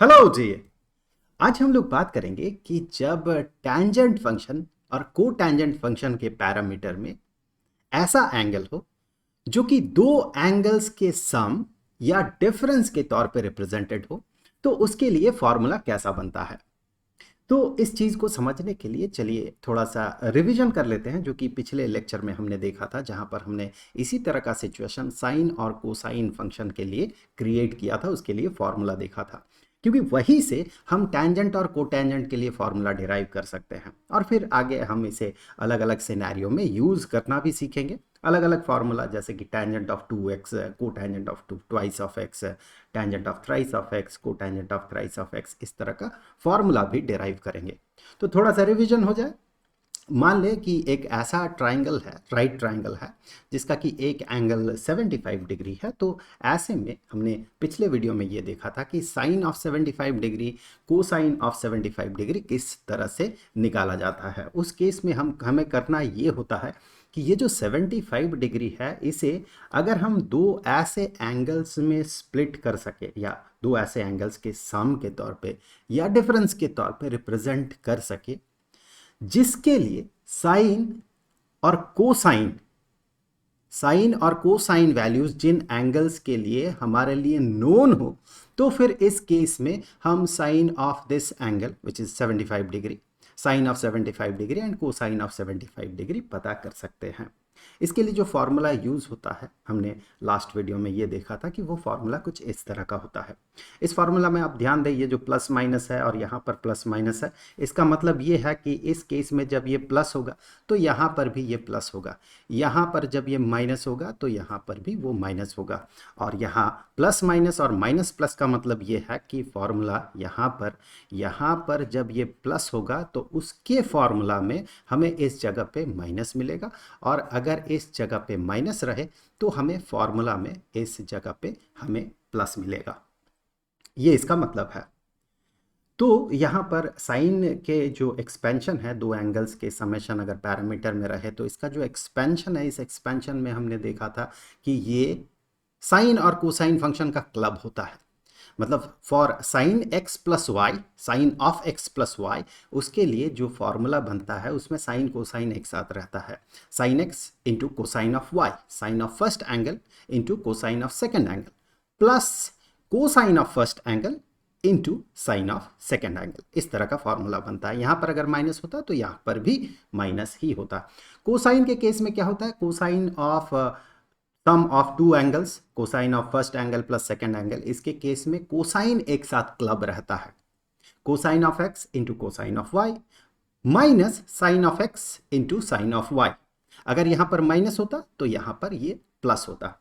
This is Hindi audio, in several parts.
हेलो जी। आज हम लोग बात करेंगे कि जब टैंजेंट फंक्शन और को टैंजेंट फंक्शन के पैरामीटर में ऐसा एंगल हो जो कि दो एंगल्स के सम या डिफरेंस के तौर पे रिप्रेजेंटेड हो, तो उसके लिए फॉर्मूला कैसा बनता है। तो इस चीज को समझने के लिए चलिए थोड़ा सा रिवीजन कर लेते हैं, जो कि पिछले लेक्चर में हमने देखा था, जहां पर हमने इसी तरह का सिचुएशन साइन और कोसाइन फंक्शन के लिए क्रिएट किया था, उसके लिए फॉर्मूला देखा था। क्योंकि वहीं से हम टैंजेंट और कोटैंजेंट के लिए फॉर्मूला डिराइव कर सकते हैं, और फिर आगे हम इसे अलग अलग सिनेरियो में यूज करना भी सीखेंगे। अलग अलग फार्मूला जैसे कि टैंजेंट ऑफ 2x को tangent of 2 twice of x, tangent of thrice of x को tangent of thrice of x, इस तरह का फॉर्मूला भी डिराइव करेंगे। तो थोड़ा सा रिवीजन हो जाए। मान ले कि एक ऐसा ट्राइंगल है, राइट ट्राइंगल है, जिसका कि एक एंगल 75 डिग्री है। तो ऐसे में हमने पिछले वीडियो में ये देखा था कि sine of 75 degree, cosine of 75 degree किस तरह से निकाला जाता है। उस केस में हमें करना ये होता है कि ये जो 75 डिग्री है, इसे अगर हम दो ऐसे एंगल्स में स्प्लिट कर सके, या दो ऐसे एंगल्स के सम के तौर पे या डिफरेंस के तौर पे रिप्रेजेंट कर सके, जिसके लिए साइन और कोसाइन वैल्यूज जिन एंगल्स के लिए हमारे लिए नोन हो, तो फिर इस केस में हम sine of this angle which is 75 degree, sine of 75 degree and cosine of 75 degree पता कर सकते हैं। इसके लिए जो फॉर्मूला यूज होता है, हमने लास्ट वीडियो में ये देखा था कि वो फॉर्मूला कुछ इस तरह का होता है। इस फॉर्मूला में आप ध्यान दें, ये जो प्लस माइनस है और यहाँ पर प्लस माइनस है, इसका मतलब ये है कि इस केस में जब ये प्लस होगा तो यहाँ पर भी ये प्लस होगा, यहाँ पर जब ये माइनस होगा तो यहाँ पर भी वो माइनस होगा। और यहाँ प्लस माइनस और माइनस प्लस का मतलब ये है कि फॉर्मूला यहाँ पर जब ये प्लस होगा तो उसके फॉर्मूला में हमें इस जगह पे माइनस मिलेगा, और अगर इस जगह पे माइनस रहे तो हमें फॉर्मूला में इस जगह पे हमें प्लस मिलेगा। ये इसका मतलब है। तो यहाँ पर साइन के जो एक्सपेंशन है, दो एंगल्स के समेशन अगर पैरामीटर में रहे, तो इसका जो एक्सपेंशन है, इस एक्सपेंशन में हमने देखा था कि ये साइन और कोसाइन फंक्शन का क्लब होता है। मतलब for sine x plus y, sine of x plus y, उसके लिए जो फॉर्मूला बनता है उसमें साइन कोसाइन एक साथ रहता है। Sine x into cosine of y, sine of first angle into cosine of second angle, plus cosine of first angle into sine of second angle. इस तरह का फॉर्मूला बनता है। यहां पर अगर माइनस होता तो यहां पर भी माइनस ही होता। कोसाइन के केस में क्या होता है, cosine of sum of two angles, cosine of first angle plus second angle, इसके केस में कोसाइन एक साथ क्लब रहता है। Cosine of x into cosine of y minus sine of x into sine of y. अगर यहां पर माइनस होता तो यहां पर ये प्लस होता।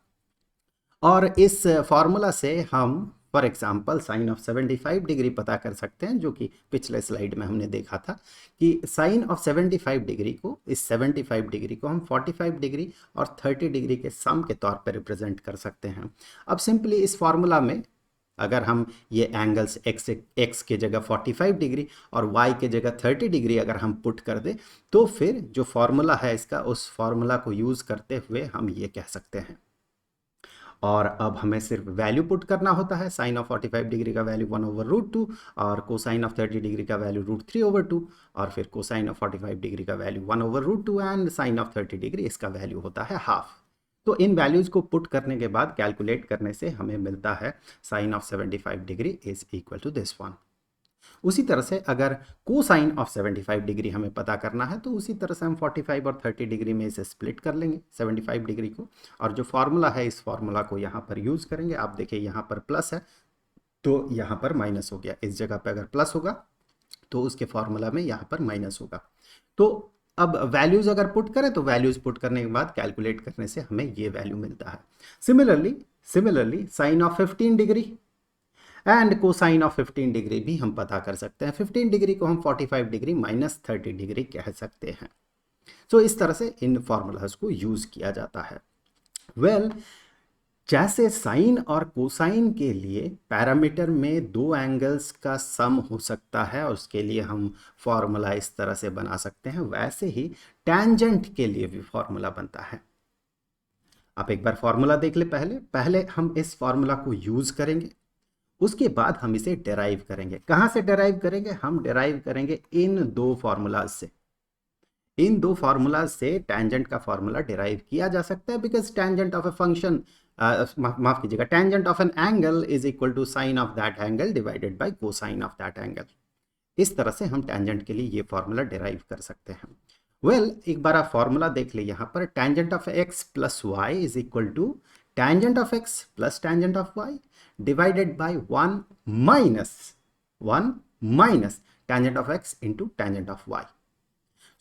और इस फॉर्मूला से हम for example sine of 75 degree पता कर सकते हैं, जो कि पिछले स्लाइड में हमने देखा था कि साइन ऑफ 75 डिग्री को, इस 75 डिग्री को हम 45 डिग्री और 30 डिग्री के सम के तौर पर रिप्रेजेंट कर सकते हैं। अब सिंपली इस फॉर्मूला में अगर हम ये एंगल्स एक्स के जगह 45 डिग्री और वाई के जगह 30 डिग्री अगर हम पुट कर दें, तो फिर जो फॉर्मूला है इसका, उस फॉर्मूला को यूज़ करते हुए हम ये कह सकते हैं। और अब हमें सिर्फ वैल्यू पुट करना होता है। साइन ऑफ 45 डिग्री का वैल्यू 1/√2, और कोसाइन ऑफ 30 डिग्री का वैल्यू √3/2, और फिर कोसाइन ऑफ 45 डिग्री का value 1/√2 and sine of 30 degree इसका वैल्यू होता है हाफ। तो इन वैल्यूज को पुट करने के बाद कैलकुलेट करने से हमें मिलता है sine of 75 degree is equal to this one. उसी तरह से अगर कोसाइन ऑफ 75 डिग्री हमें पता करना है, तो उसी तरह से हम 45 और 30 डिग्री में इसे स्प्लिट कर लेंगे 75 डिग्री को, और जो फॉर्मूला है इस फॉर्मूला को यहाँ पर यूज़ करेंगे। आप देखिए यहाँ पर प्लस है तो यहाँ पर माइनस हो गया, इस जगह पर अगर प्लस होगा तो उसके फॉर्मूला में यहाँ पर माइनस होगा। तो अब वैल्यूज अगर पुट करें तो वैल्यूज पुट करने के बाद कैलकुलेट करने से हमें ये वैल्यू मिलता है। Similarly sign of 15 degree and cosine of 15 degree भी हम पता कर सकते हैं। 15 डिग्री को हम 45 डिग्री माइनस 30 डिग्री कह सकते हैं। तो इस तरह से इन फॉर्मूलाज को यूज किया जाता है। वेल, जैसे साइन और कोसाइन के लिए पैरामीटर में दो एंगल्स का सम हो सकता है और उसके लिए हम फॉर्मूला इस तरह से बना सकते हैं, वैसे ही टैंजेंट के लिए भी फॉर्मूला बनता है। आप एक बार फॉर्मूला देख ले। पहले पहले हम इस फॉर्मूला को यूज करेंगे, उसके बाद हम इसे डेराइव करेंगे। कहाँ से डेराइव करेंगे? हम डेराइव करेंगे इन दो फॉर्मूलाज से। इन दो फार्मूलाज से टेंजेंट का फार्मूला डिराइव किया जा सकता है, because tangent of a function, माफ कीजिएगा, tangent of an angle is equal to sine of that angle divided by cosine of that angle. इस तरह से हम टेंजेंट के लिए ये फार्मूला डिराइव कर सकते हैं। वेल, एक बार आप फार्मूला देख ले। यहाँ पर tangent of x plus y is equal to tangent of x plus tangent of y divided by one minus tangent of x into tangent of y.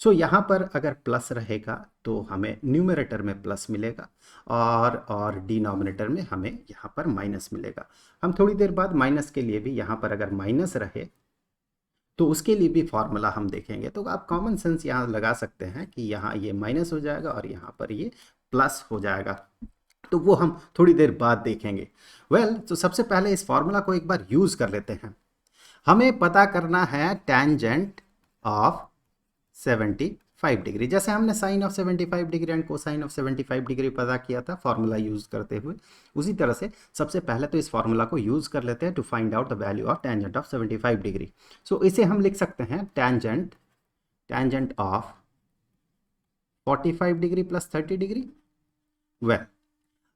So यहाँ पर अगर प्लस रहेगा तो हमें न्यूमरेटर में प्लस मिलेगा और डिनोमिनेटर में हमें यहाँ पर माइनस मिलेगा। हम थोड़ी देर बाद माइनस के लिए भी यहाँ पर अगर माइनस रहे तो उसके लिए भी फॉर्मूला हम देखेंगे। तो आप कॉमन सेंस यहाँ लगा सकते हैं कि यहाँ ये माइनस हो जाएगा और यहाँ पर ये प्लस हो जाएगा, तो वो हम थोड़ी देर बाद देखेंगे। तो सबसे पहले इस फॉर्मूला को एक बार यूज़ कर लेते हैं। हमें पता करना है टेंजेंट ऑफ 75 डिग्री। जैसे हमने sine of 75 degree and cosine of 75 degree पता किया था फॉर्मूला यूज करते हुए, उसी तरह से सबसे पहले तो इस फॉर्मूला को यूज कर लेते हैं to find out the value of tangent of 75 degree. So इसे हम लिख सकते हैं tangent of 45 degree plus 30 degree. Well,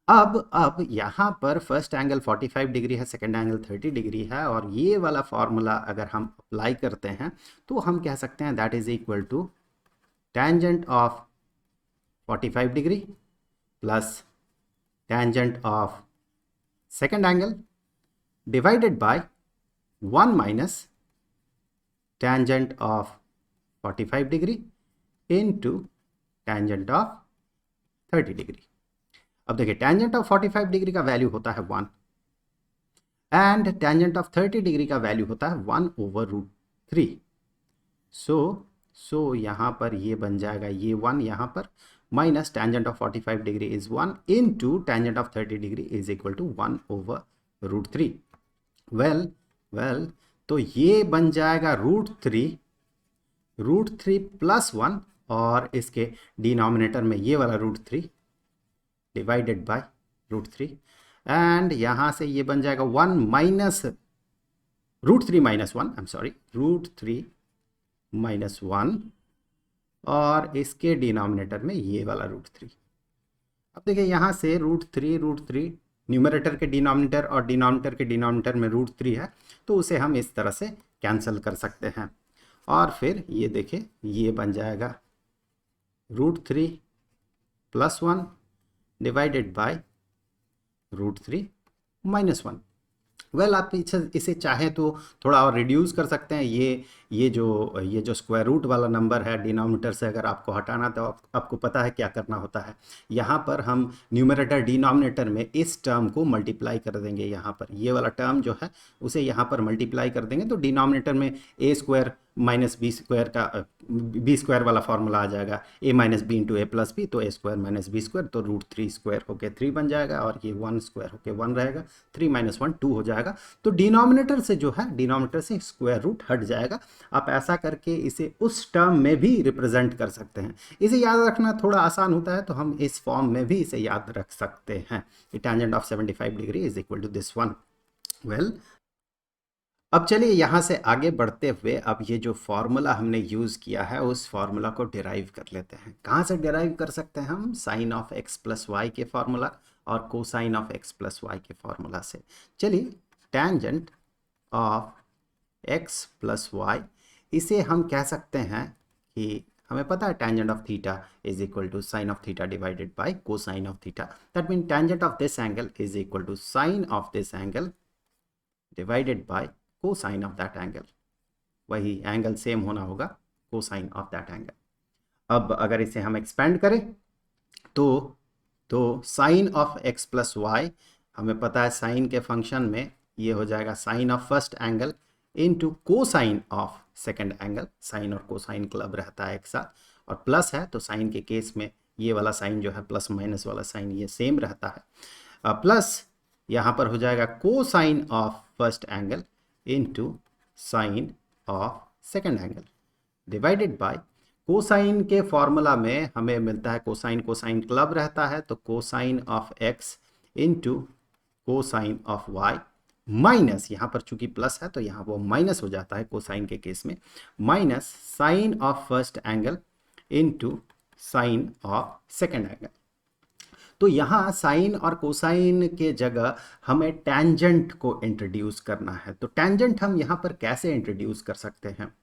अब यहाँ पर फर्स्ट एंगल 45 डिग्री है, सेकेंड एंगल 30 डिग्री है, और ये वाला फॉर्मूला अगर हम अप्लाई करते हैं तो हम कह सकते हैं that is equal to tangent of 45 degree plus tangent of second angle divided by 1 minus tangent of 45 degree into tangent of 30 degree. अब देखिए, टेंजेंट ऑफ 45 डिग्री का वैल्यू होता है 1 एंड टेंजेंट ऑफ 30 डिग्री का वैल्यू होता है 1/√3। सो यहाँ पर ये बन जाएगा ये 1 यहाँ पर, minus tangent of 45 degree is 1 into tangent of 30 degree is equal to 1/√3। Well, तो ये बन जाएगा √3 प्लस 1, और इसके डिनोमिनेटर में ये वाला √3 डिवाइडेड बाय √3, एंड यहाँ से ये बन जाएगा 1 minus √3 minus 1, I am sorry, √3 minus 1, और इसके डिनोमिनेटर में ये वाला √3। अब देखिए, यहाँ से √3 न्यूमरेटर के डिनोमिनेटर और डिनोमिनेटर के डिनोमिनेटर में √3 है, तो उसे हम इस तरह से कैंसिल कर सकते हैं। और फिर ये देखिए, ये बन जाएगा √3 plus 1 divided by √3 minus 1। Well, आप इसे चाहें तो थोड़ा और रिड्यूस कर सकते हैं। ये जो स्क्वायर रूट वाला नंबर है डिनोमिनेटर से अगर आपको हटाना, तो आपको पता है क्या करना होता है। यहाँ पर हम न्यूमरेटर डिनोमिनेटर में इस टर्म को मल्टीप्लाई कर देंगे। यहाँ पर ये वाला टर्म जो है उसे यहाँ पर मल्टीप्लाई कर देंगे, तो डिनोमिनेटर में a² माइनस b² का b² वाला फॉर्मूला आ जाएगा, a minus B into a+b, तो a² माइनस b² तो √3² होके 3 बन जाएगा, और ये 1² होके 1 रहेगा, 3 माइनस 1 2 हो जाएगा। तो डिनोमिनेटर से जो है, डिनोमिनेटर से स्क्वायर रूट हट जाएगा। आप ऐसा करके इसे उस टर्म में भी रिप्रेजेंट कर सकते हैं। इसे याद रखना थोड़ा आसान होता है, तो हम इस फॉर्म में भी इसे याद रख सकते हैं। Tangent of 75 degree is equal to this one. Well, अब चलिए यहाँ से आगे बढ़ते हुए अब ये जो फॉर्मूला हमने यूज़ किया है उस फॉर्मूला को डिराइव कर लेते हैं। कहाँ से डिराइव कर सकते हैं हम? Sine of x plus y के फॉर्मूला और cosine of x plus y के फॉर्मूला से। चलिए, tangent of x plus y, इसे हम कह सकते हैं कि हमें पता है tangent of theta is equal to sine of theta divided by cosine of theta. That mean tangent of this angle is equal to sine of this angle divided by cosine of that angle. वही एंगल सेम होना होगा, कोसाइन ऑफ दैट एंगल। अब अगर इसे हम एक्सपेंड करें तो sine of x plus y, हमें पता है साइन के फंक्शन में ये हो जाएगा sine of first angle into cosine of second angle. Sine और कोसाइन क्लब रहता है एक साथ, और प्लस है तो साइन के केस में ये वाला साइन जो है प्लस माइनस वाला साइन ये सेम रहता है। प्लस यहाँ पर हो जाएगा cosine of first angle into sine of second angle divided by cosine के फॉर्मूला में हमें मिलता है कोसाइन कोसाइन क्लब रहता है, तो cosine of x into cosine of y minus, यहाँ पर चूंकि प्लस है तो यहाँ वो माइनस हो जाता है कोसाइन के केस में, minus sine of first angle into sine of second angle. तो यहाँ साइन और कोसाइन के जगह हमें टेंजेंट को इंट्रोड्यूस करना है। तो टेंजेंट हम यहाँ पर कैसे इंट्रोड्यूस कर सकते हैं?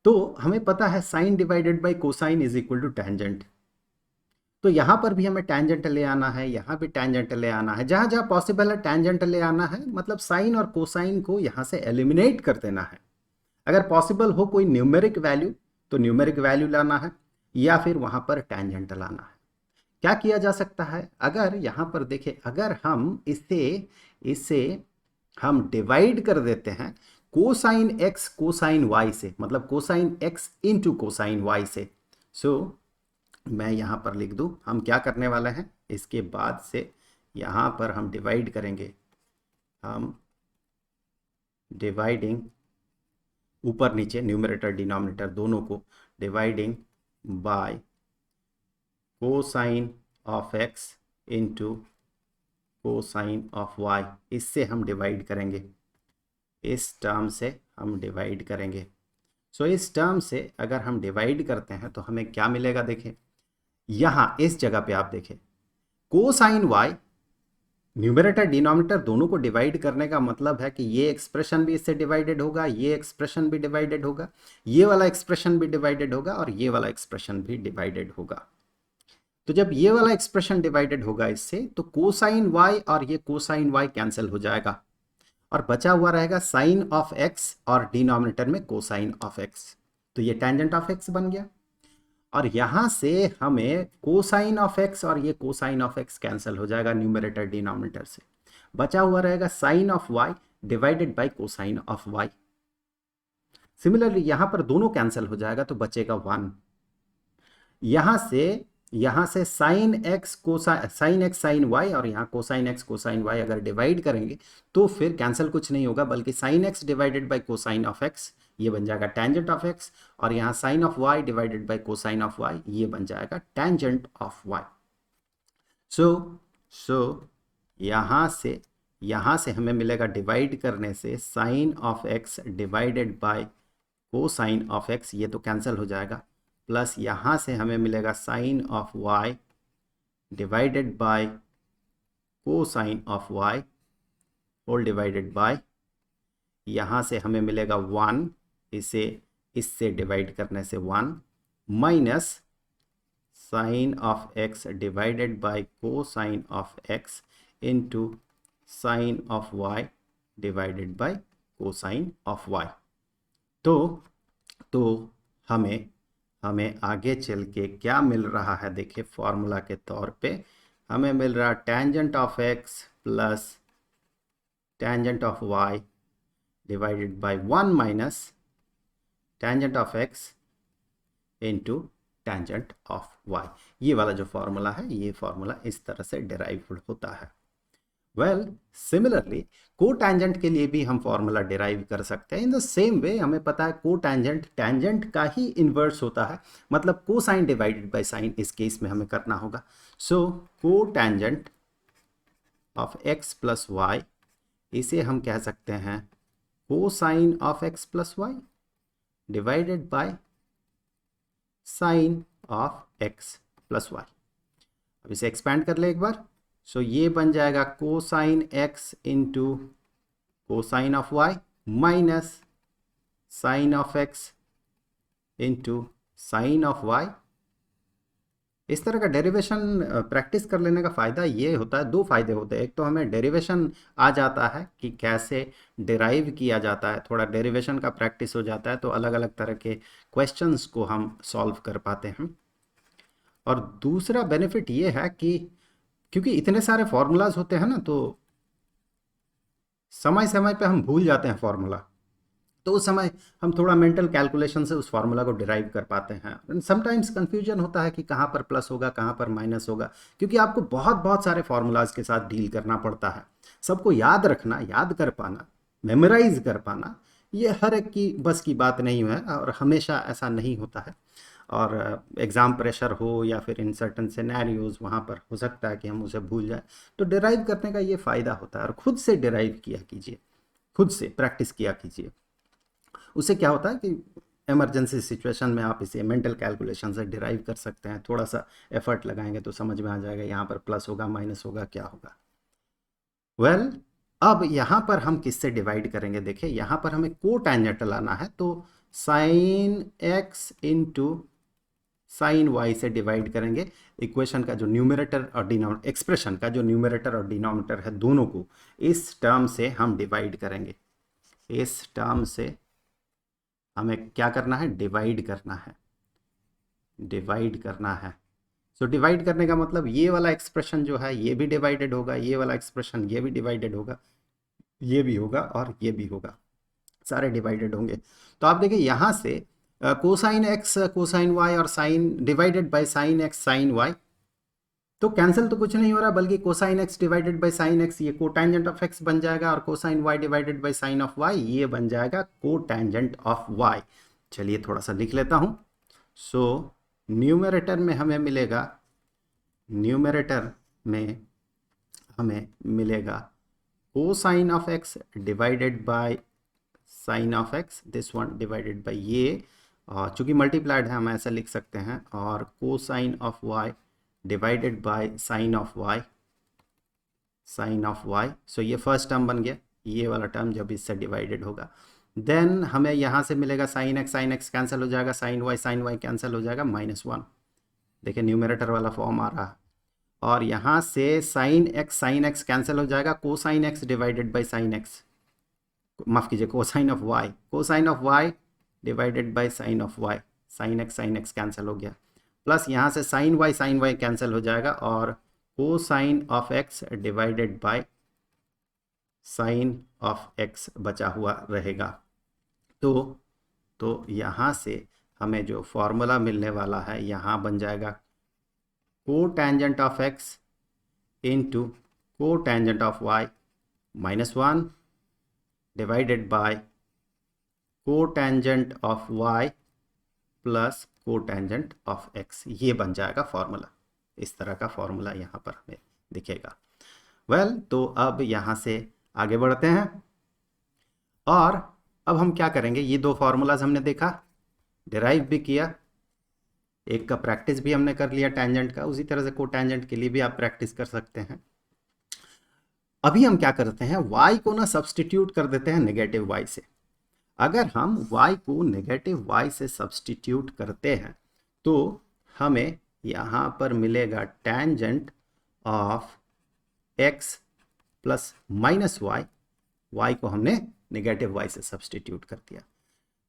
तो हमें पता है sine divided by cosine is equal to tangent. तो यहाँ पर भी हमें टेंजेंट ले आना है, यहाँ भी टेंजेंट ले आना है, जहाँ जहाँ पॉसिबल है टेंजेंट ले आना है, मतलब साइन और कोसाइन को यहाँ से एलिमिनेट कर देना है। अगर पॉसिबल हो कोई न्यूमेरिक वैल्यू तो न्यूमेरिक वैल्यू लाना है, या फिर वहाँ पर टेंजेंट लाना है। क्या किया जा सकता है? अगर यहाँ पर देखें, अगर हम इसे इसे हम डिवाइड कर देते हैं कोसाइन एक्स कोसाइन वाई से, मतलब cosine x into cosine y से, सो मैं यहाँ पर लिख दूँ हम क्या करने वाले हैं, इसके बाद से यहाँ पर हम डिवाइड करेंगे, हम डिवाइडिंग ऊपर नीचे न्यूमरेटर डिनोमिनेटर दोनों को dividing by cosine of x into cosine of y, इससे हम डिवाइड करेंगे, इस टर्म से हम डिवाइड करेंगे। सो इस टर्म से अगर हम डिवाइड करते हैं तो हमें क्या मिलेगा? देखें यहाँ इस जगह पे आप देखें कोसाइन वाई, न्यूमरेटर डिनोमिनेटर दोनों को डिवाइड करने का मतलब है कि ये एक्सप्रेशन भी इससे डिवाइडेड होगा, ये एक्सप्रेशन भी डिवाइडेड होगा, ये वाला एक्सप्रेशन भी डिवाइडेड होगा, और ये वाला एक्सप्रेशन भी डिवाइडेड होगा। तो जब ये वाला एक्सप्रेशन डिवाइडेड होगा इससे, तो कोसाइन वाई और ये कोसाइन वाई कैंसिल हो जाएगा और बचा हुआ रहेगा साइन ऑफ एक्स और डिनोमिनेटर में कोसाइन ऑफ एक्स। तो ये टेंजेंट ऑफ एक्स बन गया, और यहां से हमें कोसाइन ऑफ एक्स और ये कोसाइन ऑफ एक्स कैंसिल हो जाएगा न्यूमरेटर डिनोमिनेटर से, बचा हुआ रहेगा sine of y divided by cosine of y. Similarly यहां पर दोनों कैंसिल हो जाएगा तो बचेगा 1। यहां से साइन एक्स साइन वाई और यहाँ कोसाइन एक्स कोसाइन वाई अगर डिवाइड करेंगे तो फिर कैंसिल कुछ नहीं होगा, बल्कि sine x divided by cosine of x ये बन जाएगा टेंजेंट ऑफ एक्स, और यहाँ sine of y divided by cosine of y ये बन जाएगा टेंजेंट ऑफ वाई। सो यहाँ से हमें मिलेगा डिवाइड करने से sine of x divided by cosine of x, ये तो कैंसिल हो जाएगा, प्लस यहाँ से हमें मिलेगा sine of y divided by cosine of y whole divided by, यहाँ से हमें मिलेगा 1, इसे इससे डिवाइड करने से 1, minus sine of x divided by cosine of x into sine of y divided by cosine of y. तो हमें आगे चल के क्या मिल रहा है? देखिए फॉर्मूला के तौर पे हमें मिल रहा tangent of x plus tangent of y divided by 1 minus tangent of x into tangent of y. ये वाला जो फॉर्मूला है, ये फॉर्मूला इस तरह से डिराइव्ड होता है। वेल सिमिलरली कोटेंजेंट के लिए भी हम फॉर्मूला डिराइव कर सकते हैं इन द सेम वे। हमें पता है कोटेंजेंट टेंजेंट का ही इन्वर्स होता है, मतलब कोसाइन डिवाइडेड बाय साइन इस केस में हमें करना होगा। So cotangent of x plus y, इसे हम कह सकते हैं cosine of x plus y divided by sine of x plus y. अब इसे एक्सपैंड कर ले एक बार, सो ये बन जाएगा cosine x into cosine of y minus sine of x into sine of y. इस तरह का डेरिवेशन प्रैक्टिस कर लेने का फ़ायदा ये होता है, दो फायदे होते हैं। एक तो हमें डेरिवेशन आ जाता है कि कैसे डिराइव किया जाता है, थोड़ा डेरिवेशन का प्रैक्टिस हो जाता है तो अलग अलग तरह के क्वेश्चंस को हम सॉल्व कर पाते हैं। और दूसरा बेनिफिट ये है कि क्योंकि इतने सारे फॉर्मूलाज होते हैं ना, तो समय समय पे हम भूल जाते हैं फॉर्मूला, तो उस समय हम थोड़ा मेंटल कैलकुलेशन से उस फार्मूला को डिराइव कर पाते हैं। समटाइम्स कंफ्यूजन होता है कि कहाँ पर प्लस होगा कहाँ पर माइनस होगा, क्योंकि आपको बहुत सारे फार्मूलाज के साथ डील करना पड़ता है। सबको याद रखना, याद कर पाना, मेमोराइज कर पाना, ये हर एक की बस की बात नहीं है और हमेशा ऐसा नहीं होता है। और एग्ज़ाम प्रेशर हो या फिर इन सर्टन सिनेरियोज वहाँ पर हो सकता है कि हम उसे भूल जाए। तो डिराइव करने का ये फ़ायदा होता है, और खुद से डिराइव किया कीजिए, खुद से प्रैक्टिस किया कीजिए। उससे क्या होता है कि इमरजेंसी सिचुएशन में आप इसे मेंटल कैलकुलेशन से डिराइव कर सकते हैं। थोड़ा सा एफर्ट लगाएंगे तो समझ में आ जाएगा यहाँ पर प्लस होगा माइनस होगा क्या होगा। वेल अब यहाँ पर हम किससे डिवाइड करेंगे? देखिए यहाँ पर हमें को टेंजेंट लाना है, तो sine x into sine y से डिवाइड करेंगे। इक्वेशन का जो न्यूमरेटर और डिनोमिनेटर, एक्सप्रेशन का जो न्यूमरेटर और डिनोमिनेटर है दोनों को इस टर्म से हम डिवाइड करेंगे। इस टर्म से हमें क्या करना है? डिवाइड करना है, डिवाइड करना है। सो डिवाइड करने का मतलब ये वाला एक्सप्रेशन जो है ये भी डिवाइडेड होगा, ये वाला एक्सप्रेशन ये भी डिवाइडेड होगा, ये भी होगा और ये भी होगा, सारे डिवाइडेड होंगे। तो आप देखिए यहाँ से कोसाइन एक्स कोसाइन वाई और sine divided by sine x sine y, तो कैंसिल तो कुछ नहीं हो रहा, बल्कि cosine x divided by sine x ये कोटेंजेंट ऑफ एक्स बन जाएगा, और cosine y divided by sine of y ये बन जाएगा कोटेंजेंट ऑफ वाई। चलिए थोड़ा सा लिख लेता हूँ। सो न्यूमरेटर में हमें मिलेगा, न्यूमरेटर में हमें मिलेगा cosine of x divided by sine of x, this one divided by ये, चूंकि मल्टीप्लाइड है हम ऐसा लिख सकते हैं, और cosine of y divided by sine of y, sine of y. So ये फर्स्ट टर्म बन गया, ये वाला टर्म जब इससे डिवाइडेड होगा। देन हमें यहाँ से मिलेगा साइन एक्स कैंसिल हो जाएगा, साइन वाई कैंसिल हो जाएगा, -1। देखिए न्यूमरेटर वाला फॉर्म आ रहा है। और यहाँ से साइन एक्स कैंसिल हो जाएगा, cosine x divided by sine x, माफ़ कीजिए cosine of y divided by sine of y, sine x cancel हो गया, प्लस यहाँ से साइन वाई कैंसिल हो जाएगा, और cosine of x divided by sine of x बचा हुआ रहेगा। तो यहाँ से हमें जो फॉर्मूला मिलने वाला है यहाँ बन जाएगा cotangent of x into cotangent of y -1 divided by cotangent of y plus cotangent of x, ये बन जाएगा फॉर्मूला। इस तरह का फॉर्मूला यहाँ पर हमें दिखेगा। वेल तो अब यहाँ से आगे बढ़ते हैं, और अब हम क्या करेंगे? ये दो फॉर्मूलाज हमने देखा, डिराइव भी किया, एक का प्रैक्टिस भी हमने कर लिया टेंजेंट का, उसी तरह से कोटेंजेंट के लिए भी आप प्रैक्टिस कर सकते हैं। अभी हम क्या करते हैं? y को ना सब्सटीट्यूट कर देते हैं नेगेटिव y से। अगर हम y को नेगेटिव y से सब्सटीट्यूट करते हैं तो हमें यहाँ पर मिलेगा tangent of x plus -y, y को हमने नेगेटिव y से सब्सटीट्यूट कर दिया।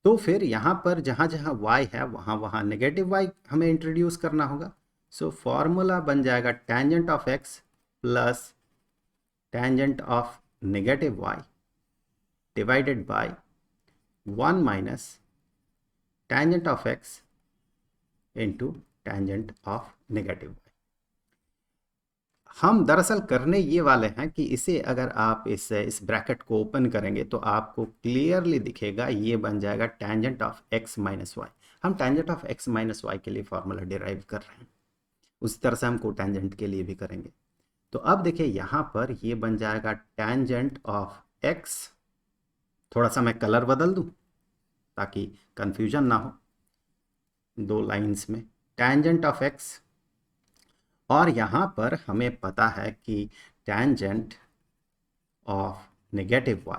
तो फिर यहाँ पर जहाँ जहाँ y है वहाँ वहाँ नेगेटिव y हमें इंट्रोड्यूस करना होगा। सो फॉर्मूला बन जाएगा tangent of x plus tangent of negative y divided by 1 minus tangent of x into tangent of negative y। हम दरअसल करने ये वाले हैं कि इसे अगर आप इस ब्रैकेट को ओपन करेंगे तो आपको क्लियरली दिखेगा, ये बन जाएगा tangent of x minus y. हम tangent of x minus y के लिए फॉर्मूला डिराइव कर रहे हैं, उसी तरह से हम कोटेंजेंट के लिए भी करेंगे। तो अब देखिए यहाँ पर ये बन जाएगा टेंजेंट ऑफ x, थोड़ा सा मैं कलर बदल दूँ ताकि कंफ्यूजन ना हो दो लाइंस में, टेंजेंट ऑफ x, और यहाँ पर हमें पता है कि tangent of negative y,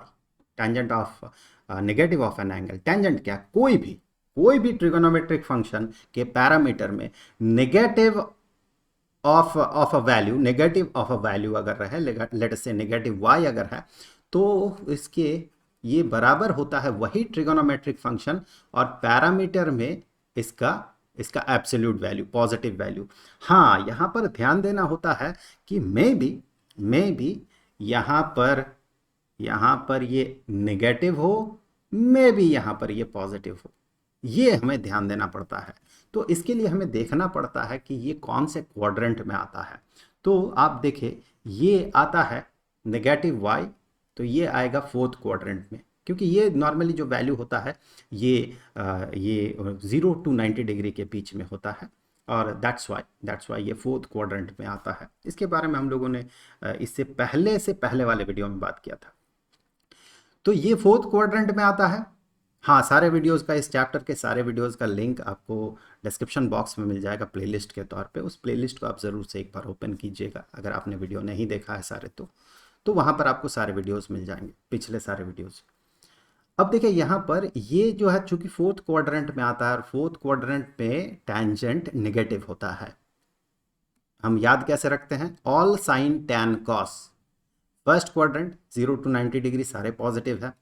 tangent of negative of an angle, tangent क्या, कोई भी ट्रिगोनोमेट्रिक फंक्शन के पैरामीटर में negative of a value, negative of a value अगर रहे, लेट अस से नेगेटिव y अगर है, तो इसके ये बराबर होता है वही ट्रिगोनोमेट्रिक फंक्शन और पैरामीटर में इसका एब्सोल्यूट वैल्यू, पॉजिटिव वैल्यू। हाँ यहाँ पर ध्यान देना होता है कि मे बी यहाँ पर ये नेगेटिव हो, मे बी यहाँ पर ये पॉजिटिव हो, ये हमें ध्यान देना पड़ता है। तो इसके लिए हमें देखना पड़ता है कि ये कौन से क्वाड्रेंट में आता है। तो आप देखें ये आता है नेगेटिव y, तो ये आएगा फोर्थ क्वाड्रेंट में, क्योंकि ये नॉर्मली जो वैल्यू होता है ये 0 to 90 डिग्री के बीच में होता है, और दैट्स वाई ये फोर्थ क्वाड्रेंट में आता है। इसके बारे में हम लोगों ने इससे पहले वाले वीडियो में बात किया था। तो ये फोर्थ क्वाड्रेंट में आता है। हाँ, सारे वीडियोस का, इस चैप्टर के सारे वीडियोस का लिंक आपको डिस्क्रिप्शन बॉक्स में मिल जाएगा प्लेलिस्ट के तौर पे। उस प्लेलिस्ट को आप ज़रूर से एक बार ओपन कीजिएगा अगर आपने वीडियो नहीं देखा है सारे तो वहाँ पर आपको सारे वीडियोस मिल जाएंगे, पिछले सारे वीडियोस। अब देखिए यहाँ पर ये जो है चूंकि फोर्थ क्वाड्रेंट में आता है और फोर्थ क्वाड्रेंट में टैंजेंट नेगेटिव होता है, हम याद कैसे रखते हैं, all sign tan cos. First quadrant 0 to 90 degree सारे पॉजिटिव है।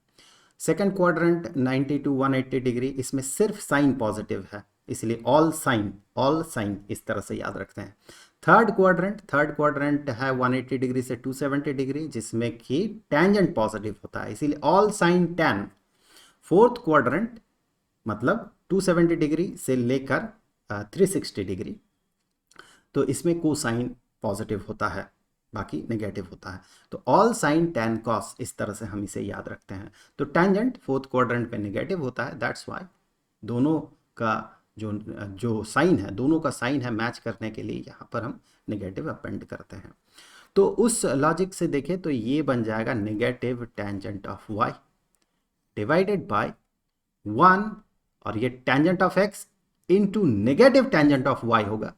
सेकंड क्वाड्रेंट 90 to 180 डिग्री, इसमें सिर्फ साइन पॉजिटिव है, इसलिए ऑल साइन इस तरह से याद रखते हैं। थर्ड क्वाड्रेंट है 180 डिग्री से 270 डिग्री, जिसमें कि टैंजेंट पॉजिटिव होता है, इसीलिए all sign tan. Fourth quadrant मतलब 270 डिग्री से लेकर 360 डिग्री, तो इसमें कोसाइन पॉजिटिव होता है, बाकी नेगेटिव होता है। तो ऑल साइन टैन कॉस, इस तरह से हम इसे याद रखते हैं। तो टैंजेंट फोर्थ क्वाड्रेंट पे नेगेटिव होता है, दैट्स वाई दोनों का जो साइन है, दोनों का साइन है मैच करने के लिए यहाँ पर हम नेगेटिव अपेंड करते हैं। तो उस लॉजिक से देखें तो ये बन जाएगा negative tangent of y divided by 1, और ये tangent of x into negative tangent of y होगा।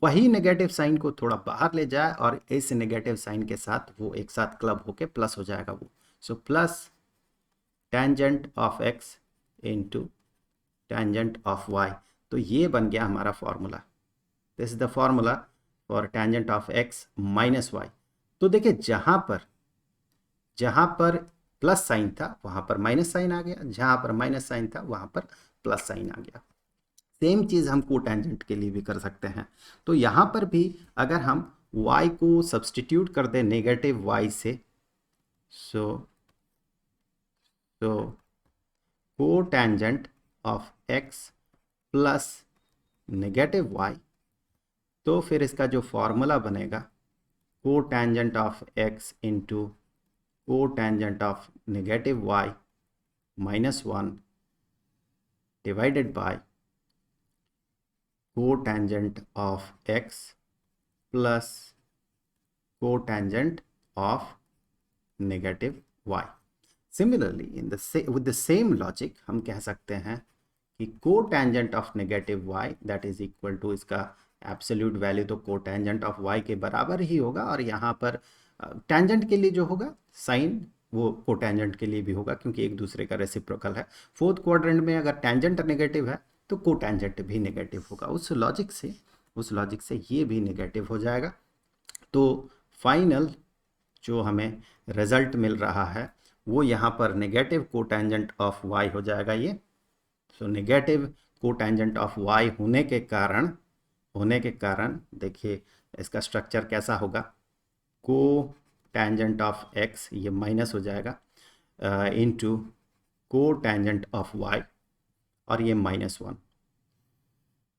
वही नेगेटिव साइन को थोड़ा बाहर ले जाए और इस नेगेटिव साइन के साथ वो एक साथ क्लब होके प्लस हो जाएगा वो। So plus tangent of x into tangent of y. तो ये बन गया हमारा formula. This is the formula for tangent of x minus y. तो देखिए जहां पर प्लस साइन था वहां पर माइनस साइन आ गया, जहां पर माइनस साइन था वहां पर प्लस साइन आ गया। सेम चीज़ हम कोटेंजेंट के लिए भी कर सकते हैं। तो यहाँ पर भी अगर हम y को सब्सटीट्यूट कर दें नेगेटिव y से, so cotangent of x plus negative y, तो फिर इसका जो फॉर्मूला बनेगा cotangent of x into cotangent of negative y minus 1 divided by cotangent of x plus cotangent of negative y. Similarly, with the same logic हम कह सकते हैं कि cotangent of negative y that is equal to, इसका एब्सोल्यूट वैल्यू तो cotangent of y के बराबर ही होगा, और यहाँ पर टेंजेंट के लिए जो होगा साइन वो कोटेंजेंट के लिए भी होगा, क्योंकि एक दूसरे का रेसिप्रोकल है। फोर्थ क्वाड्रेंट में अगर टेंजेंट नेगेटिव है तो कोटेंजेंट भी नेगेटिव होगा। उस लॉजिक से ये भी नेगेटिव हो जाएगा। तो फाइनल जो हमें रिजल्ट मिल रहा है वो यहाँ पर नेगेटिव कोटेंजेंट ऑफ वाई हो जाएगा ये। So negative cotangent of y होने के कारण देखिए इसका स्ट्रक्चर कैसा होगा, कोटेंजेंट ऑफ एक्स ये माइनस हो जाएगा इंटू कोटेंजेंट ऑफ वाई, और ये -1,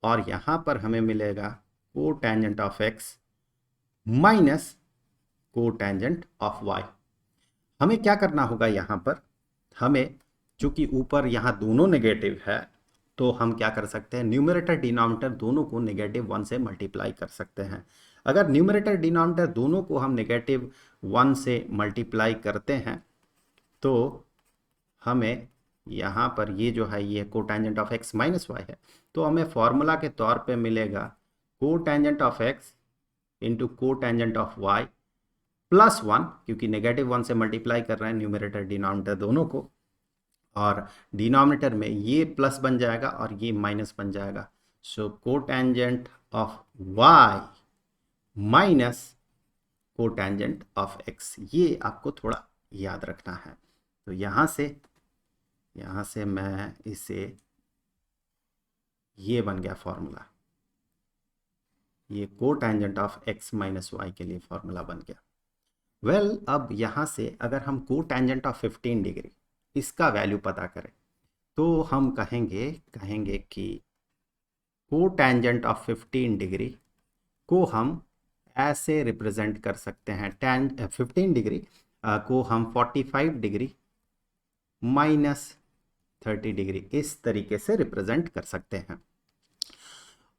और यहाँ पर हमें मिलेगा cotangent of x minus cotangent of y. हमें क्या करना होगा यहाँ पर, हमें चूंकि ऊपर यहाँ दोनों नेगेटिव है तो हम क्या कर सकते हैं, न्यूमरेटर डिनोमिनेटर दोनों को -1 से मल्टीप्लाई कर सकते हैं। अगर न्यूमरेटर डिनोमिनेटर दोनों को हम -1 से मल्टीप्लाई करते हैं तो हमें यहाँ पर ये जो है ये cotangent of x minus y है, तो हमें फॉर्मूला के तौर पे मिलेगा cotangent of x into cotangent of y plus 1, क्योंकि -1 से मल्टीप्लाई कर रहे हैं न्यूमरेटर डिनोमिनेटर दोनों को, और डिनोमिनेटर में ये प्लस बन जाएगा और ये माइनस बन जाएगा। So cotangent of y minus cotangent of x, ये आपको थोड़ा याद रखना है। तो यहाँ से मैं इसे, ये बन गया फॉर्मूला, ये cotangent of x minus y के लिए फॉर्मूला बन गया। वेल, अब यहाँ से अगर हम कोटेंजेंट ऑफ 15 डिग्री इसका वैल्यू पता करें तो हम कहेंगे कि कोटेंजेंट ऑफ 15 डिग्री को हम ऐसे रिप्रेजेंट कर सकते हैं, 15 डिग्री को हम 45 डिग्री -30 डिग्री, इस तरीके से रिप्रेजेंट कर सकते हैं।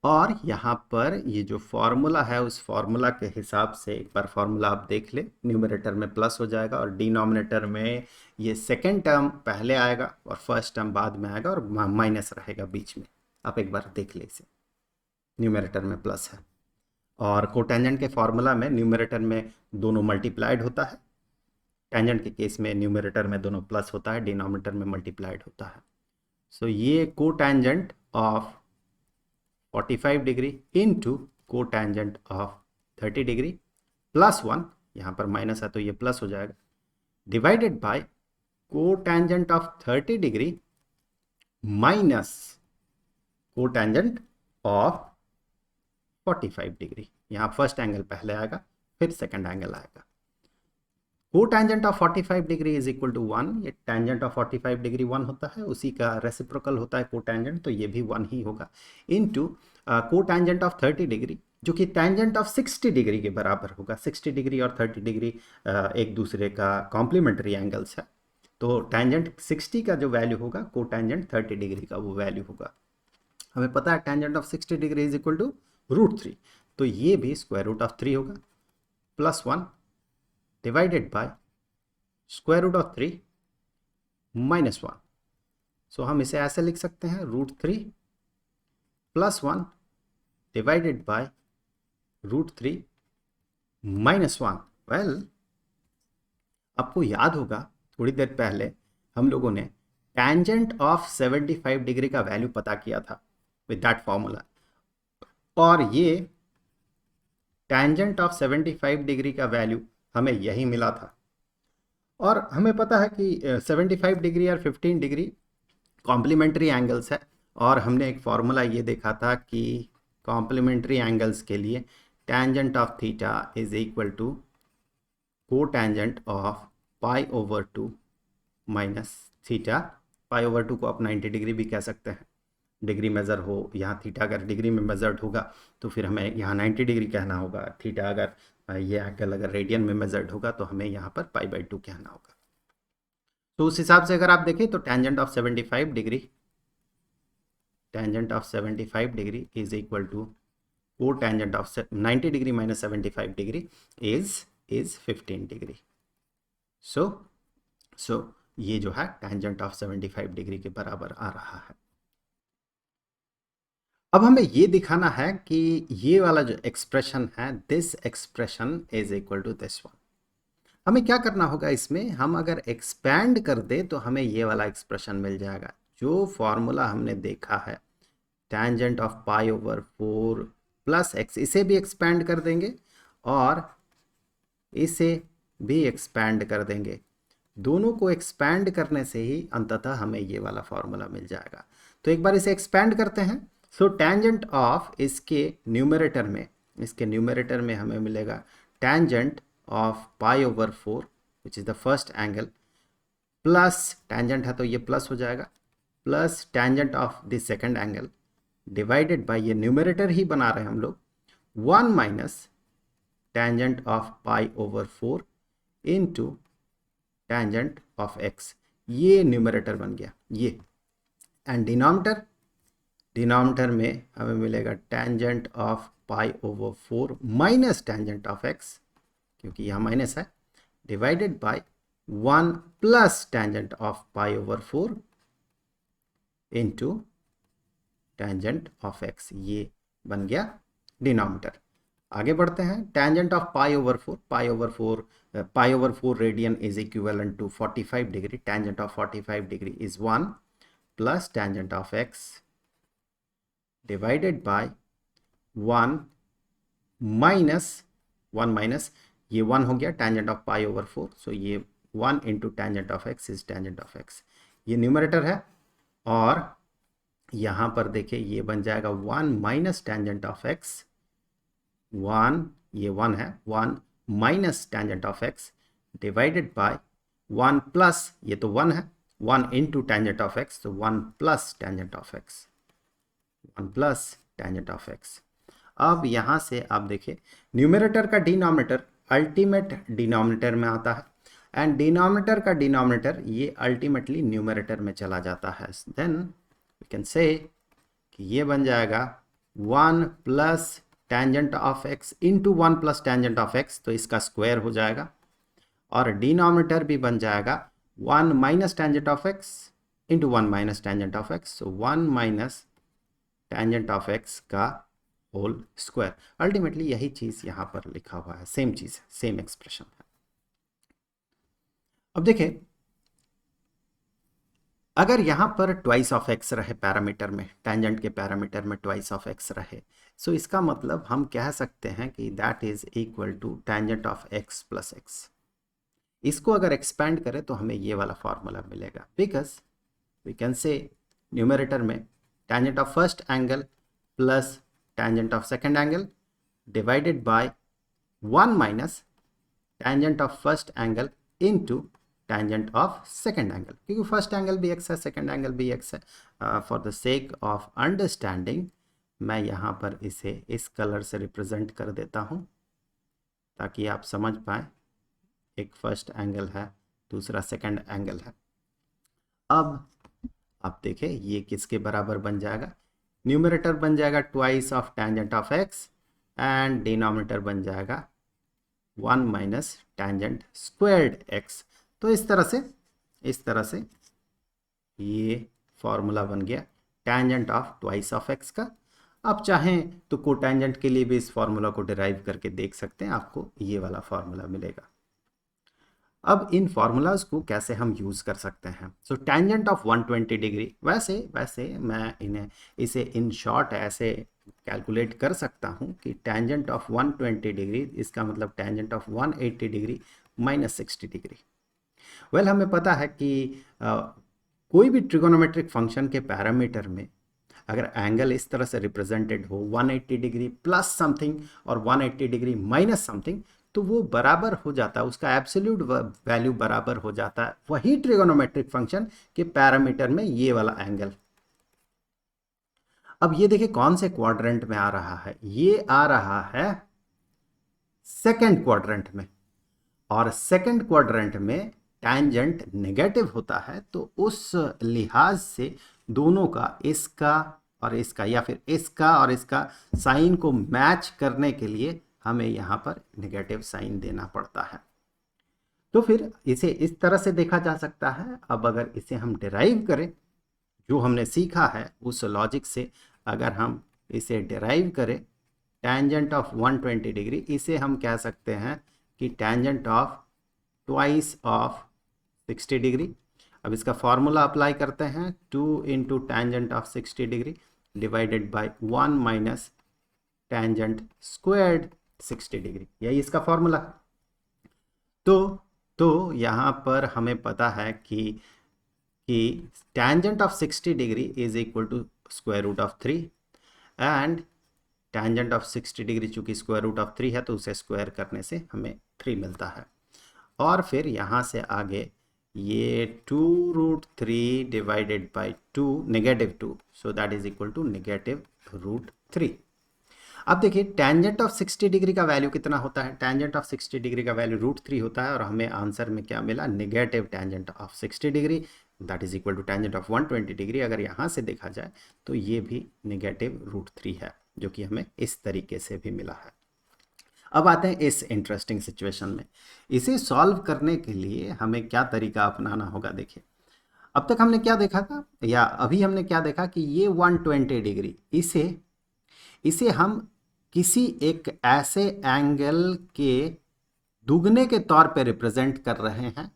और यहाँ पर ये जो फॉर्मूला है उस फॉर्मूला के हिसाब से एक बार फॉर्मूला आप देख ले, न्यूमरेटर में प्लस हो जाएगा और डिनोमिनेटर में ये सेकेंड टर्म पहले आएगा और फर्स्ट टर्म बाद में आएगा और माइनस रहेगा बीच में। आप एक बार देख ले इसे, न्यूमरेटर में प्लस है। और कोटेंजेंट के फॉर्मूला में न्यूमरेटर में दोनों मल्टीप्लाइड होता है, टेंजेंट के केस में न्यूमरेटर में दोनों प्लस होता है, डिनोमिनेटर में मल्टीप्लाइड होता है। सो ये cotangent of 45 degree into cotangent of 30 degree plus 1, यहाँ पर माइनस है तो ये प्लस हो जाएगा, divided by cotangent of 30 degree minus cotangent of 45 degree. यहाँ फर्स्ट एंगल पहले आएगा फिर सेकंड एंगल आएगा। Cotangent of 45 degree is equal to 1, ये टेंजेंट ऑफ 45 डिग्री 1 होता है, उसी का रेसिप्रोकल होता है कोटेंजेंट, तो ये भी 1 ही होगा, इनटू कोटेंजेंट ऑफ 30 डिग्री जो कि टेंजेंट ऑफ 60 डिग्री के बराबर होगा। 60 डिग्री और 30 डिग्री एक दूसरे का कॉम्प्लीमेंट्री एंगल्स है, तो टेंजेंट 60 का जो वैल्यू होगा कोटेंजेंट 30 डिग्री का वो वैल्यू होगा। हमें पता है tangent of 60 degree is equal to √3, तो ये भी स्क्वायर रूट ऑफ 3 होगा, plus 1 divided by square root of 3 minus 1। सो हम इसे ऐसे लिख सकते हैं √3 plus 1 divided by √3 minus 1। Well, आपको याद होगा थोड़ी देर पहले हम लोगों ने टेंजेंट ऑफ 75 डिग्री का वैल्यू पता किया था विद दैट फॉर्मूला, और ये टेंजेंट ऑफ 75 डिग्री का वैल्यू हमें यही मिला था। और हमें पता है कि 75 डिग्री और 15 डिग्री कॉम्प्लीमेंट्री एंगल्स है, और हमने एक फॉर्मूला ये देखा था कि कॉम्प्लीमेंट्री एंगल्स के लिए tangent of theta is equal to cotangent of π/2 minus theta. π/2 को आप 90 डिग्री भी कह सकते हैं, डिग्री मेज़र हो, यहाँ थीटा अगर डिग्री में मेजर्ड होगा तो फिर हमें यहाँ 90 डिग्री कहना होगा, थीटा अगर ये एंगल अगर रेडियन में मेजर्ड होगा तो हमें यहाँ पर π/2 कहना होगा। तो उस हिसाब से अगर आप देखें तो tangent of 75 degree is equal to cotangent of 90 degree minus 75 degree is 15 degree. So ये जो है टेंजेंट ऑफ 75 डिग्री के बराबर आ रहा है। अब हमें ये दिखाना है कि ये वाला जो एक्सप्रेशन है, this expression is equal to this one. हमें क्या करना होगा इसमें, हम अगर एक्सपैंड कर दे तो हमें ये वाला एक्सप्रेशन मिल जाएगा। जो फॉर्मूला हमने देखा है टेंजेंट ऑफ π/4 प्लस x, इसे भी एक्सपैंड कर देंगे और इसे भी एक्सपैंड कर देंगे। दोनों को एक्सपैंड करने से ही अंततः हमें ये वाला फॉर्मूला मिल जाएगा। तो एक बार इसे एक्सपैंड करते हैं। सो टेंजेंट ऑफ इसके न्यूमरेटर में हमें मिलेगा tangent of π/4 which is the first angle, plus tangent है तो ये प्लस हो जाएगा, plus tangent of the second angle divided by, ये न्यूमरेटर ही बना रहे हैं हम लोग, 1 minus tangent of π/4 into tangent of x, ये न्यूमरेटर बन गया ये। एंड डिनोमिनेटर में हमें मिलेगा tangent of π/4 minus tangent of x, क्योंकि यहाँ माइनस है, divided by 1 plus tangent of π/4 into tangent of x, ये बन गया डिनोमिनेटर। आगे बढ़ते हैं। Tangent of π/4 radian is equivalent to 45 degree, tangent of 45 degree is 1 plus tangent of x divided by 1 minus ये 1 हो गया टेंजेंट ऑफ π/4, सो ये 1 into tangent of x is tangent of x, ये न्यूमरेटर है। और यहाँ पर देखिए ये बन जाएगा 1 माइनस टेंजेंट ऑफ x, 1 ये 1 है, 1 minus tangent of x divided by 1 plus, ये तो 1 है, 1 इंटू टेंजेंट ऑफ x, तो 1 plus tangent of x, 1 plus tangent of x। अब यहाँ से आप देखिए न्यूमरेटर का डिनोमिनेटर अल्टीमेट डिनोमिनेटर में आता है, एंड डिनोमिनेटर का डिनोमिनेटर ये अल्टीमेटली न्यूमरेटर में चला जाता है, देन वी कैन से कि ये बन जाएगा 1 plus tangent of x into 1 plus tangent of x, तो इसका स्क्वायर हो जाएगा, और डिनोमिनेटर भी बन जाएगा 1 minus tangent of x into 1 minus tangent of x, so 1 minus tangent of x का होल स्क्वायर। अल्टीमेटली यही चीज यहां पर लिखा हुआ है, सेम चीज है, सेम एक्सप्रेशन है। अब देखें, अगर यहां पर ट्वाइस ऑफ एक्स रहे पैरामीटर में, टेंजेंट के पैरामीटर में ट्वाइस ऑफ एक्स रहे, सो इसका मतलब हम कह सकते हैं कि that is equal to tangent of x plus x. इसको अगर एक्सपैंड करें तो हमें ये वाला फॉर्मूला मिलेगा, because we can say numerator में tangent of first angle plus tangent of second angle divided by 1 minus tangent of first angle into tangent of second angle, क्योंकि फर्स्ट एंगल भी एक्स है, सेकेंड एंगल भी एक्स है। For the sake of understanding मैं यहाँ पर इसे इस कलर से रिप्रेजेंट कर देता हूँ ताकि आप समझ पाए। एक फर्स्ट एंगल है, दूसरा सेकेंड एंगल है। अब आप देखें ये किसके बराबर बन जाएगा, न्यूमरेटर बन जाएगा twice of tangent of x and denominator बन जाएगा 1 माइनस टेंजेंट स्क्वायर्ड एक्स। तो इस तरह से ये फॉर्मूला बन गया tangent of twice of x का। आप चाहें तो कोटेंजेंट के लिए भी इस फॉर्मूला को डिराइव करके देख सकते हैं, आपको ये वाला फॉर्मूला मिलेगा। अब इन फॉर्मूलाज को कैसे हम यूज कर सकते हैं, सो टेंजेंट ऑफ 120 डिग्री, वैसे मैं इसे इन शॉर्ट ऐसे कैलकुलेट कर सकता हूं कि टेंजेंट ऑफ 120 डिग्री, इसका मतलब tangent of 180 degree minus 60 degree. Well हमें पता है कि कोई भी ट्रिगोनोमेट्रिक फंक्शन के पैरामीटर में अगर एंगल इस तरह से रिप्रेजेंटेड हो 180 डिग्री प्लस समथिंग और 180 डिग्री माइनस समथिंग, तो वो बराबर हो जाता है, उसका एब्सोल्यूट वैल्यू बराबर हो जाता है वही ट्रिगोनोमेट्रिक फंक्शन के पैरामीटर में ये वाला एंगल। अब ये देखिए कौन से क्वाड्रेंट में आ रहा है, ये आ रहा है सेकंड क्वाड्रेंट में, और सेकंड क्वाड्रेंट में टेंजेंट नेगेटिव होता है, तो उस लिहाज से दोनों का, इसका और इसका या फिर इसका और इसका साइन को मैच करने के लिए हमें यहाँ पर नेगेटिव साइन देना पड़ता है। तो फिर इसे इस तरह से देखा जा सकता है। अब अगर इसे हम डिराइव करें, जो हमने सीखा है उस लॉजिक से अगर हम इसे डिराइव करें टेंजेंट ऑफ 120 डिग्री, इसे हम कह सकते हैं कि tangent of twice of 60 degree. अब इसका फॉर्मूला अप्लाई करते हैं, 2 into tangent of 60 degree divided by 1 minus tangent squared 60 degree, यही इसका फॉर्मूला। तो यहाँ पर हमें पता है कि tangent of 60 degree is equal to square root of 3 and tangent of 60 degree चूंकि स्क्वायर रूट ऑफ 3 है तो उसे स्क्वायर करने से हमें 3 मिलता है। और फिर यहाँ से आगे ये 2 root 3 divided by 2 negative 2, so that is equal to negative root 3। अब देखिए टेंजेंट ऑफ 60 डिग्री का वैल्यू कितना होता है, टेंजेंट ऑफ 60 डिग्री का वैल्यू रूट 3 होता है, और हमें आंसर में क्या मिला, negative tangent of 60 degree that is equal to tangent of 120 degree. अगर यहाँ से देखा जाए तो ये भी नेगेटिव रूट 3 है, जो कि हमें इस तरीके से भी मिला है। अब आते हैं इस इंटरेस्टिंग सिचुएशन में, इसे सॉल्व करने के लिए हमें क्या तरीका अपनाना होगा। देखिए अब तक हमने क्या देखा था, या अभी हमने क्या देखा कि ये 120 डिग्री, इसे हम किसी एक ऐसे एंगल के दुगने के तौर पे रिप्रेजेंट कर रहे हैं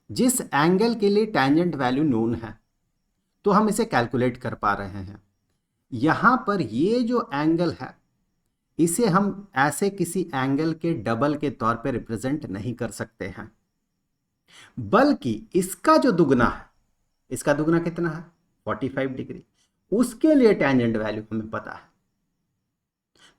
जिस एंगल के लिए टेंजेंट वैल्यू नोन है, तो हम इसे कैलकुलेट कर पा रहे हैं। यहां पर ये जो एंगल है इसे हम ऐसे किसी एंगल के डबल के तौर पे रिप्रेजेंट नहीं कर सकते हैं, बल्कि इसका जो दुगना है, इसका दुगना कितना है 45 डिग्री, उसके लिए टेंजेंट वैल्यू हमें पता है।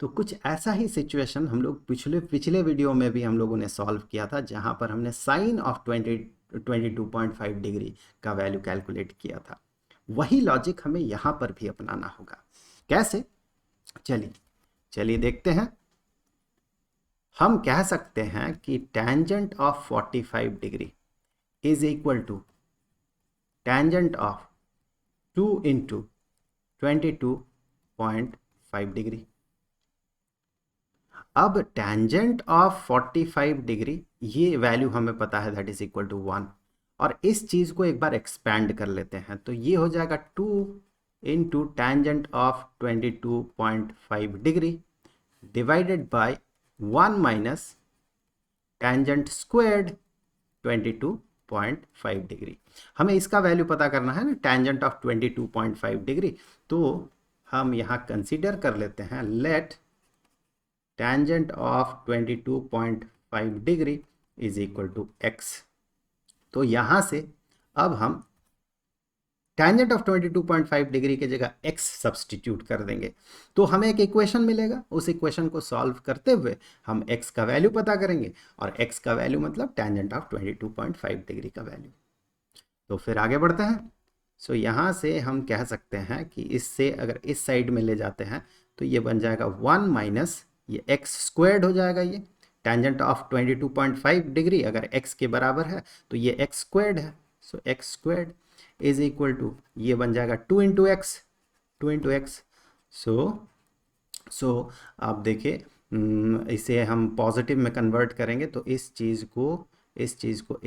तो कुछ ऐसा ही सिचुएशन हम लोग पिछले वीडियो में भी हम लोगों ने सॉल्व किया था, जहां पर हमने साइन ऑफ 22.5 डिग्री का वैल्यू कैलकुलेट किया था। वही लॉजिक हमें यहां पर भी अपनाना होगा। कैसे, चलिए देखते हैं। हम कह सकते हैं कि tangent of 45 degree is equal to tangent of 2 into 22.5 degree. अब टेंजेंट ऑफ 45 डिग्री ये वैल्यू हमें पता है दैट इज इक्वल टू 1, और इस चीज को एक बार एक्सपैंड कर लेते हैं तो ये हो जाएगा 2 into tangent of 22.5 degree divided by 1 minus tangent squared 22.5 degree. हमें इसका वैल्यू पता करना है ना, टेंजेंट ऑफ 22.5 डिग्री। तो हम यहाँ कंसीडर कर लेते हैं let tangent of 22.5 degree is equal to x। तो यहां से अब हम टेंजेंट ऑफ 22.5 डिग्री की जगह x सब्सटीट्यूट कर देंगे तो हमें एक इक्वेशन मिलेगा। उस इक्वेशन को सॉल्व करते हुए हम x का वैल्यू पता करेंगे, और x का वैल्यू मतलब टेंजेंट ऑफ 22.5 डिग्री का वैल्यू। तो फिर आगे बढ़ते हैं। सो यहाँ से हम कह सकते हैं कि इससे अगर इस साइड में ले जाते हैं तो ये बन जाएगा 1 माइनस ये एक्स स्क्वायर्ड हो जाएगा। ये टेंजेंट ऑफ 22.5 डिग्री अगर x के बराबर है तो ये एक्स स्क्वायर्ड है। So x squared is equal to ये बन जाएगा 2 into x, 2 into x. So आप देखिए इसे हम पॉजिटिव में कन्वर्ट करेंगे तो इस चीज़ को इस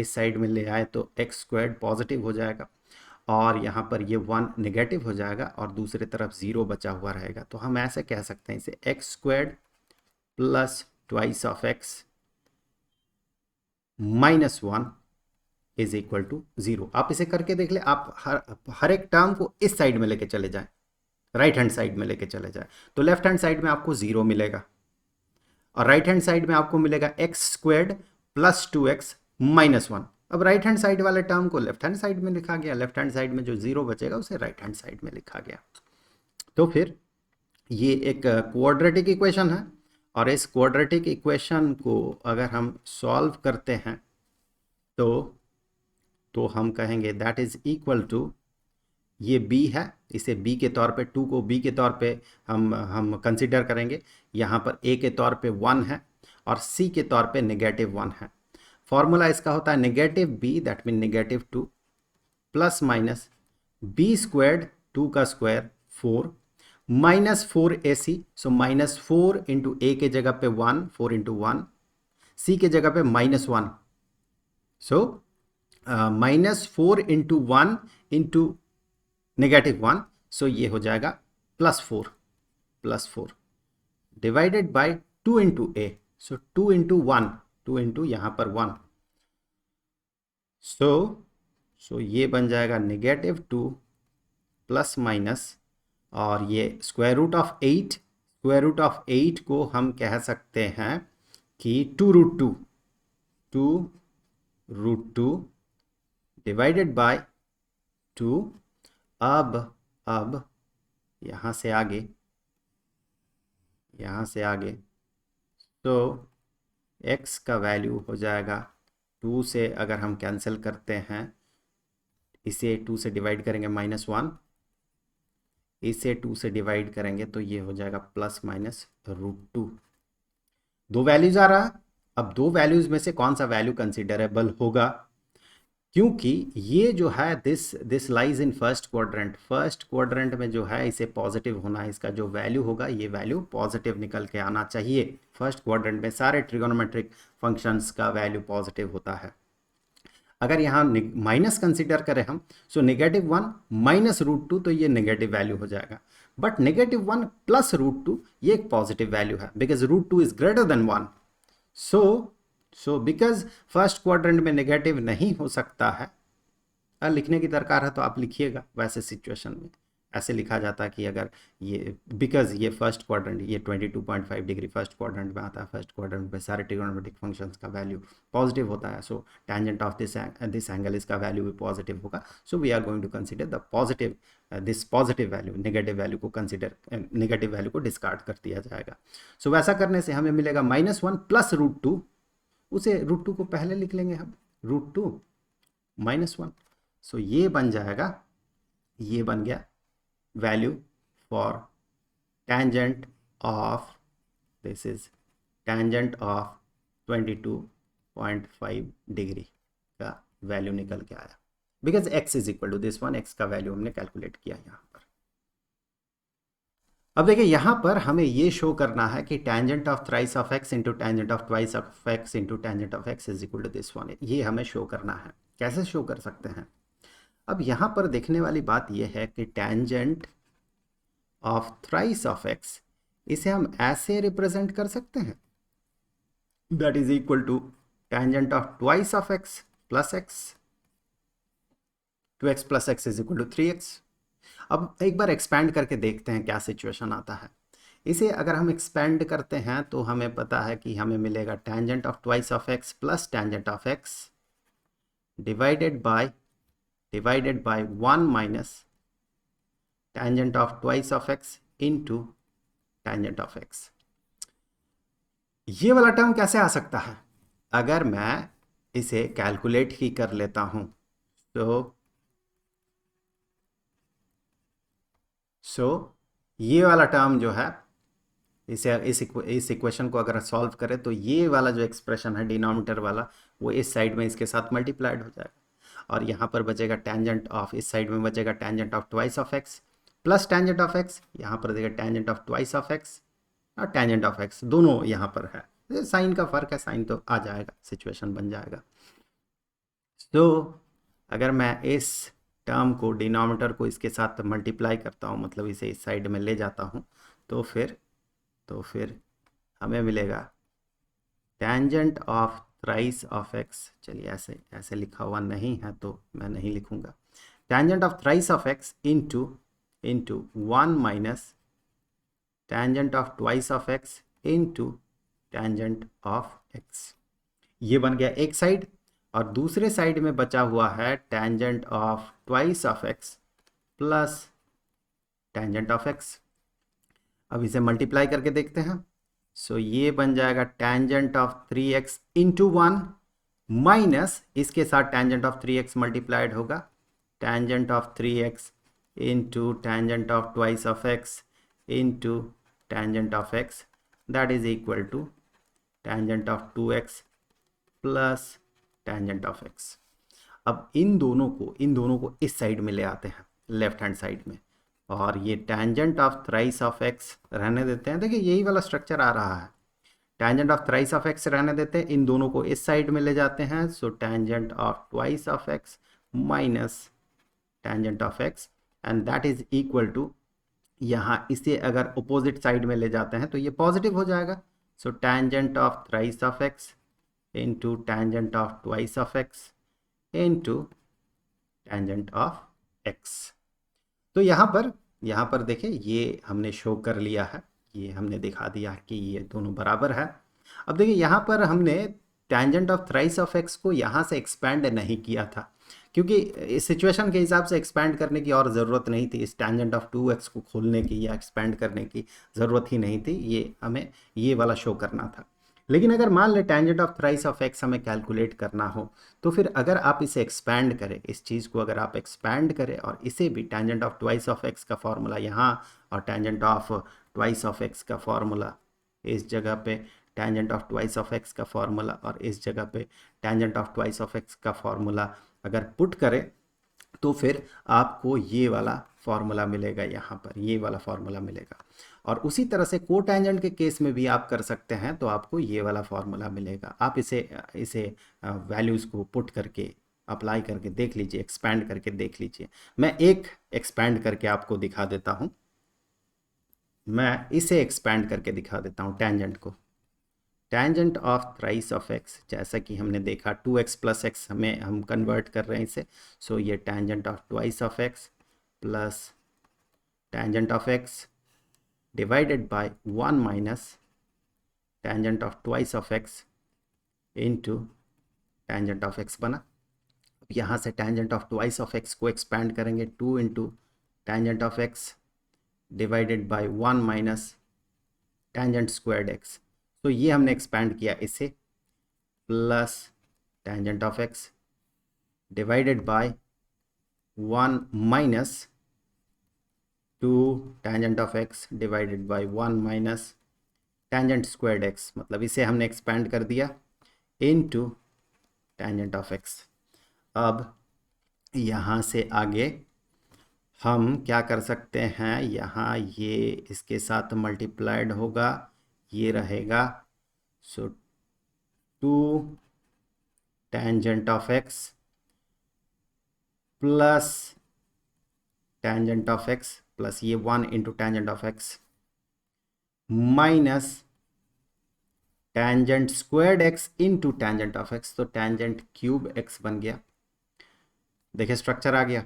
साइड में ले आए तो एक्स स्क्वायर्ड पॉजिटिव हो जाएगा, और यहाँ पर ये 1 नेगेटिव हो जाएगा और दूसरी तरफ 0 बचा हुआ रहेगा। तो हम ऐसे कह सकते हैं इसे x squared plus twice of x minus 1 is equal to 0। आप इसे करके देख ले, आप हर एक टर्म को इस साइड में लेके चले जाएं, राइट हैंड साइड में लेके चले जाएं तो लेफ्ट हैंड साइड में आपको 0 मिलेगा, और राइट हैंड साइड में आपको मिलेगा x squared plus 2x minus 1। अब राइट हैंड साइड वाले टर्म को लेफ्ट हैंड साइड में लिखा गया, लेफ्ट हैंड साइड में जो 0 बचेगा उसे राइट हैंड साइड में लिखा गया। तो फिर ये एक क्वाड्रेटिक इक्वेशन है, और इस क्वाड्रेटिक इक्वेशन को अगर हम सॉल्व करते हैं तो हम कहेंगे दैट इज इक्वल टू ये b है, इसे b के तौर पे 2 को b के तौर पे हम कंसिडर करेंगे। यहाँ पर a के तौर पे 1 है और c के तौर पे नेगेटिव 1 है। फॉर्मूला इसका होता है negative b that mean negative 2 plus minus b squared 2 का square 4 minus 4ac। So minus 4 into a के जगह पे 1, 4 इंटू 1, c के जगह पे minus 1। So minus 4 into 1 into negative 1, सो ये हो जाएगा plus 4 divided by 2 into A. So 2 into 1, 2 into यहाँ पर 1, सो ये बन जाएगा नेगेटिव 2 प्लस माइनस, और ये square root of 8, square root of 8 को हम कह सकते हैं कि 2 रूट 2 डिवाइडेड बाय 2। अब यहाँ से आगे तो x का वैल्यू हो जाएगा 2 से अगर हम कैंसिल करते हैं, इसे 2 से डिवाइड करेंगे माइनस 1, इसे 2 से डिवाइड करेंगे तो ये हो जाएगा प्लस माइनस रूट 2। दो वैल्यूज आ रहा है। अब दो वैल्यूज में से कौन सा वैल्यू कंसिडरेबल होगा, क्योंकि ये जो है this lies in first quadrant में जो है इसे पॉजिटिव होना है, इसका जो वैल्यू होगा ये वैल्यू पॉजिटिव निकल के आना चाहिए। फर्स्ट क्वाड्रेंट में सारे ट्रिगोनोमेट्रिक फंक्शंस का वैल्यू पॉजिटिव होता है। अगर यहाँ माइनस कंसिडर करें हम, सो नेगेटिव 1 माइनस रूट 2 तो ये नेगेटिव वैल्यू हो जाएगा, बट नेगेटिव 1 प्लस रूट 2 ये एक पॉजिटिव वैल्यू है because root 2 is greater than 1। So because first quadrant में नेगेटिव नहीं हो सकता है, लिखने की दरकार है तो आप लिखिएगा। वैसे सिचुएशन में ऐसे लिखा जाता है कि अगर ये बिकॉज ये फर्स्ट क्वाड्रेंट ये 22.5 डिग्री फर्स्ट क्वाड्रेंट में आता है, फर्स्ट क्वाड्रेंट में सारे ट्रिगोनोमेट्रिक फंक्शंस का वैल्यू पॉजिटिव होता है। So tangent of this angle इसका वैल्यू भी पॉजिटिव होगा। So we are going to consider the positive this positive value, negative value को कंसिडर, नेगेटिव वैल्यू को डिस्कार्ड कर दिया जाएगा। सो वैसा करने से हमें मिलेगा -1 प्लस रूट 2, उसे रूट 2 को पहले लिख लेंगे हम, रूट 2 -1। सो ये बन जाएगा, ये बन गया value for tangent of this is tangent of 22.5 degree का वैल्यू निकल के आया, because x is equal to this one, x का वैल्यू हमने कैलकुलेट किया यहाँ पर। अब देखिए यहाँ पर हमें ये शो करना है कि tangent of thrice of x into tangent of twice of x into tangent of x is equal to this one, ये हमें शो करना है। कैसे शो कर सकते हैं? अब यहाँ पर देखने वाली बात यह है कि tangent of thrice of x, इसे हम ऐसे रिप्रेजेंट कर सकते हैं, that is equal to tangent of twice of x plus x, 2x plus x is equal to 3x। अब एक बार एक्सपैंड करके देखते हैं क्या सिचुएशन आता है। इसे अगर हम एक्सपैंड करते हैं तो हमें पता है कि हमें मिलेगा tangent of twice of x plus tangent of x divided by 1 minus tangent of twice of x into tangent of x। ये वाला टर्म कैसे आ सकता है? अगर मैं इसे कैलकुलेट ही कर लेता हूं सो ये वाला टर्म जो है, इसे इस इक्वेशन को अगर सॉल्व करें तो ये वाला जो एक्सप्रेशन है डिनोमिनेटर वाला, वो इस साइड में इसके साथ मल्टीप्लाइड हो जाएगा, और यहाँ पर बचेगा टेंजेंट ऑफ, इस साइड में बचेगा tangent of twice of x plus tangent of x, यहाँ पर देखिए tangent of twice of x और टेंजेंट ऑफ x दोनों यहाँ पर है। साइन का फर्क है, साइन तो आ जाएगा, सिचुएशन बन जाएगा। तो अगर मैं इस टर्म को, डिनोमिनेटर को इसके साथ मल्टीप्लाई करता हूँ, मतलब इसे इस साइड में ले जाता हूँ, तो फिर हमें मिलेगा tangent of thrice of x। चलिए ऐसे लिखा हुआ नहीं है तो मैं नहीं लिखूंगा, tangent of thrice of x into 1 minus tangent of twice of x into tangent of x। ये बन गया एक साइड, और दूसरे साइड में बचा हुआ है tangent of twice of x plus tangent of x। अब इसे मल्टीप्लाई करके देखते हैं, सो ये बन जाएगा tangent of 3x into 1 minus, इसके साथ टेंजेंट ऑफ 3x मल्टीप्लाइड होगा, tangent of 3x into tangent of twice of x into tangent of x, that is equal to tangent of 2x plus tangent of x। अब इन दोनों को इस साइड में ले आते हैं, लेफ्ट हैंड साइड में, और ये tangent of thrice of x रहने देते हैं। देखिए यही वाला स्ट्रक्चर आ रहा है, tangent of thrice of x रहने देते हैं, इन दोनों को इस साइड में ले जाते हैं, so tangent of twice of x minus tangent of x, and that is equal to, यहाँ इसे अगर अपोजिट साइड में ले जाते हैं तो ये पॉजिटिव हो जाएगा, सो tangent of thrice of x into tangent of twice of x into tangent of x। तो यहाँ पर देखें, ये हमने शो कर लिया है, ये हमने दिखा दिया कि ये दोनों बराबर है। अब देखिए यहाँ पर हमने tangent of thrice of x को यहाँ से एक्सपैंड नहीं किया था, क्योंकि इस सिचुएशन के हिसाब से एक्सपैंड करने की और ज़रूरत नहीं थी, इस टेंजेंट ऑफ 2x को खोलने की या एक्सपैंड करने की ज़रूरत ही नहीं थी, ये हमें ये वाला शो करना था। लेकिन अगर मान ले tangent of thrice of x हमें कैलकुलेट करना हो, तो फिर अगर आप इसे एक्सपैंड करें, इस चीज़ को अगर आप एक्सपैंड करें और इसे भी tangent of twice of x का फॉर्मूला यहाँ और tangent of twice of x का फॉर्मूला इस जगह पे, tangent of twice of x का फॉर्मूला और इस जगह पे tangent of twice of x का फॉर्मूला अगर पुट करें तो फिर आपको ये वाला फॉर्मूला मिलेगा, यहाँ पर ये वाला फॉर्मूला मिलेगा। और उसी तरह से कोटेंजेंट के केस में भी आप कर सकते हैं, तो आपको ये वाला फॉर्मूला मिलेगा। आप इसे वैल्यूज़ को पुट करके अप्लाई करके देख लीजिए, एक्सपैंड करके देख लीजिए। मैं एक एक्सपैंड करके आपको दिखा देता हूँ, मैं इसे एक्सपैंड करके दिखा देता हूँ टेंजेंट को। Tangent of thrice of x, जैसा कि हमने देखा 2x प्लस x हमें हम कन्वर्ट कर रहे हैं इसे, सो ये tangent of twice of x plus tangent of x divided by 1 minus tangent of twice of x into tangent of x बना। अब यहाँ से tangent of twice of x को एक्सपैंड करेंगे, 2 into tangent of x divided by 1 minus tangent squared x। तो ये हमने एक्सपैंड किया इसे, plus tangent of x divided by 1 minus 2 tangent of x divided by 1 minus tangent squared x, मतलब इसे हमने एक्सपेंड कर दिया इनटू टेंजेंट ऑफ एक्स। अब यहाँ से आगे हम क्या कर सकते हैं, यहाँ ये इसके साथ मल्टीप्लाइड होगा, ये रहेगा, सो 2 tangent of x plus tangent of x plus ये 1 into tangent of x minus tangent squared x into tangent of x, तो टेंजेंट क्यूब एक्स बन गया। देखिए स्ट्रक्चर आ गया,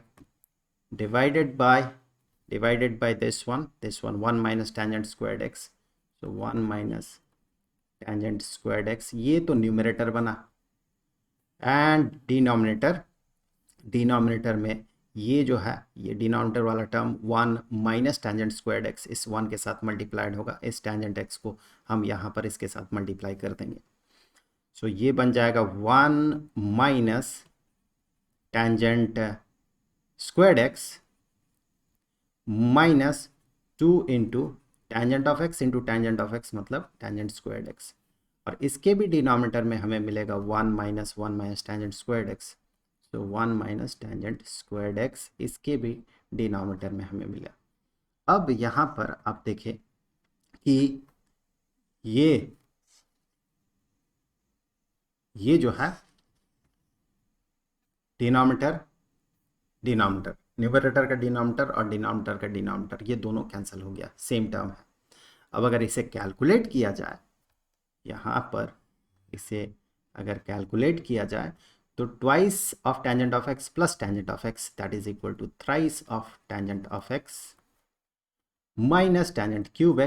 divided by this one 1 minus tangent squared x, so 1 minus tangent squared x, ये तो न्यूमरेटर बना, एंड डिनोमिनेटर में ये जो है, ये डिनोमिनेटर वाला term 1 minus tangent squared x इस 1 के साथ मल्टीप्लाइड होगा, इस टेंजेंट एक्स को हम यहाँ पर इसके साथ मल्टीप्लाई कर देंगे, सो ये बन जाएगा 1 minus tangent squared x minus 2 into tangent of x into tangent of x मतलब टेंजेंट स्क्वायर्ड एक्स, और इसके भी डिनोमिनेटर में हमें मिलेगा 1 माइनस टेंजेंट स्क्वायर्ड एक्स, तो 1 माइनस टेंजेंट स्क्वायर्ड एक्स इसके भी डिनोमिनेटर में हमें मिला। अब यहाँ पर आप देखें कि ये जो है डिनोमिनेटर न्यूमरेटर का डिनोमिनेटर और डिनोमिनेटर का डिनोमिनेटर ये दोनों कैंसिल हो गया, सेम टर्म है। अब अगर इसे कैलकुलेट किया जाए, यहाँ पर इसे अगर कैलकुलेट किया जाए तो twice of tangent of x plus tangent of x that is equal to thrice of tangent of x minus tangent cube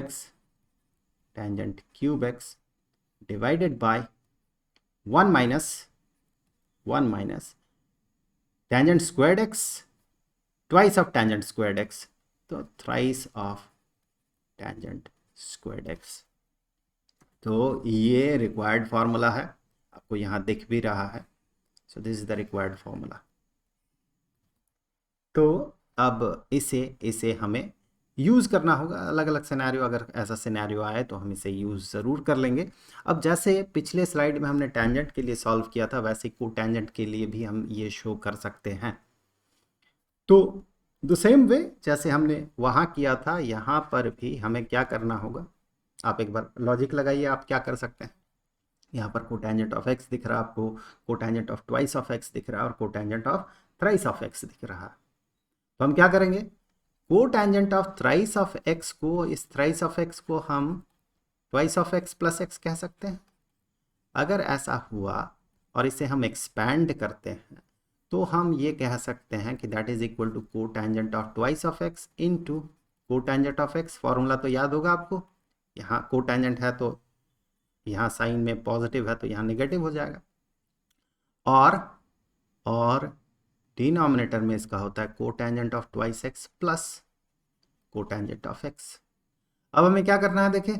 x divided by 1 minus tangent squared x twice of tangent squared x, तो thrice of tangent squared x. तो ये रिक्वायर्ड फॉर्मूला है, आपको यहाँ दिख भी रहा है, so this is the required formula. तो अब इसे हमें यूज़ करना होगा, अलग अलग सिनेरियो, अगर ऐसा सिनेरियो आए तो हम इसे यूज़ ज़रूर कर लेंगे। अब जैसे पिछले स्लाइड में हमने टेंजेंट के लिए सॉल्व किया था, वैसे कोटेंजेंट के लिए भी हम ये शो कर सकते हैं। तो द सेम वे जैसे हमने वहाँ किया था, यहाँ पर भी हमें क्या करना होगा, आप एक बार लॉजिक लगाइए, आप क्या कर सकते हैं। यहाँ पर कोटेंजेंट ऑफ एक्स दिख रहा है आपको, cotangent of twice of x दिख रहा है और cotangent of thrice of x दिख रहा है। तो हम क्या करेंगे, cotangent of thrice of x को, इस थ्राइस ऑफ एक्स को हम twice of x plus x कह सकते हैं। अगर ऐसा हुआ और इसे हम एक्सपैंड करते हैं तो हम ये कह सकते हैं कि that is equal to cotangent of twice of x into cotangent of x. Formula तो याद होगा आपको, यहाँ कोटेंजेंट है तो यहाँ साइन में पॉजिटिव है तो यहाँ नेगेटिव हो जाएगा, और डिनोमिनेटर में इसका होता है cotangent of twice x plus cotangent of x. अब हमें क्या करना है, देखें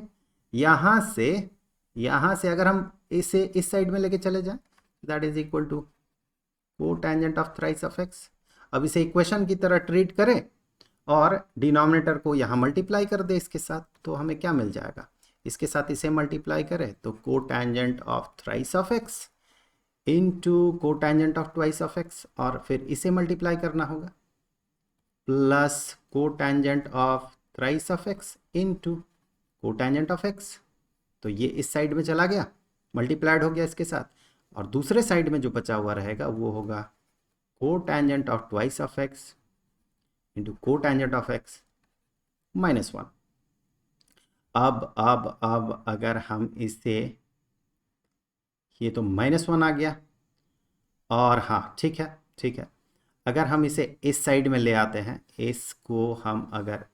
यहाँ से अगर हम इसे इस साइड में लेके चले जाएं, that is equal to cotangent of thrice of x. अब इसे इक्वेशन की तरह ट्रीट करें और डिनोमिनेटर को यहाँ मल्टीप्लाई कर दे इसके साथ, तो हमें क्या मिल जाएगा, इसके साथ इसे मल्टीप्लाई करें तो cotangent of thrice of x into cotangent of twice of x, और फिर इसे मल्टीप्लाई करना होगा plus cotangent of thrice of x into cotangent of x. तो ये इस साइड में चला गया, मल्टीप्लाइड हो गया इसके साथ, और दूसरे साइड में जो बचा हुआ रहेगा वो होगा cotangent of twice of x into cotangent of x minus 1। अब अगर हम इसे, ये तो -1 आ गया, और हाँ ठीक है, अगर हम इसे इस साइड में ले आते हैं, इसको हम अगर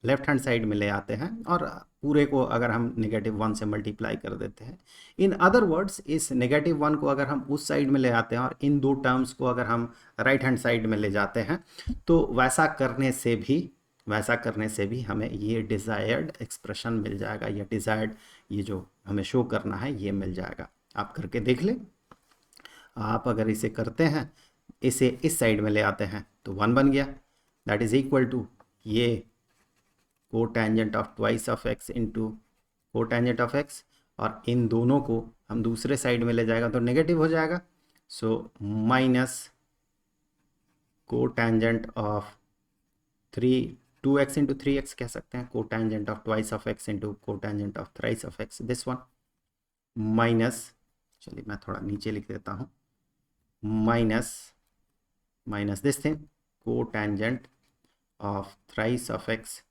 लेफ्ट हैंड साइड में ले आते हैं और पूरे को अगर हम -1 से मल्टीप्लाई कर देते हैं, इन अदर वर्ड्स इस -1 को अगर हम उस साइड में ले आते हैं और इन दो टर्म्स को अगर हम राइट हैंड साइड में ले जाते हैं, तो वैसा करने से भी हमें ये डिज़ायर्ड एक्सप्रेशन मिल जाएगा, या डिज़ायर्ड ये जो हमें शो करना है ये मिल जाएगा। आप करके देख लें, आप अगर इसे करते हैं, इसे इस साइड में ले आते हैं तो 1 बन गया, दैट इज इक्वल टू ये cotangent of twice of x into cotangent of x, और इन दोनों को हम दूसरे साइड में ले जाएगा तो नेगेटिव हो जाएगा, so minus cotangent of 2x into 3x कह सकते हैं, cotangent of twice of x into cotangent of thrice of x, this one minus, चलिए मैं थोड़ा नीचे लिख देता हूँ, minus this thing cotangent of thrice of x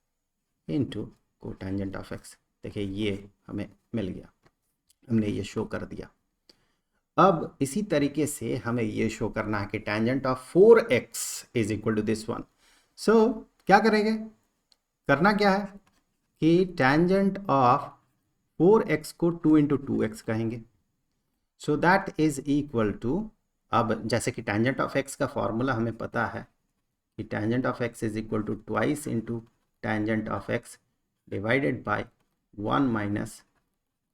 into cotangent of x। देखिए ये हमें मिल गया, हमने ये शो कर दिया। अब इसी तरीके से हमें ये शो करना है कि tangent of 4x is equal to this one. So क्या करेंगे, करना क्या है कि टेंजेंट ऑफ 4x को 2 इंटू 2x कहेंगे, so that is equal to, अब जैसे कि टेंजेंट ऑफ x का फॉर्मूला हमें पता है कि tangent of x is equal to twice into tangent of x divided by 1 minus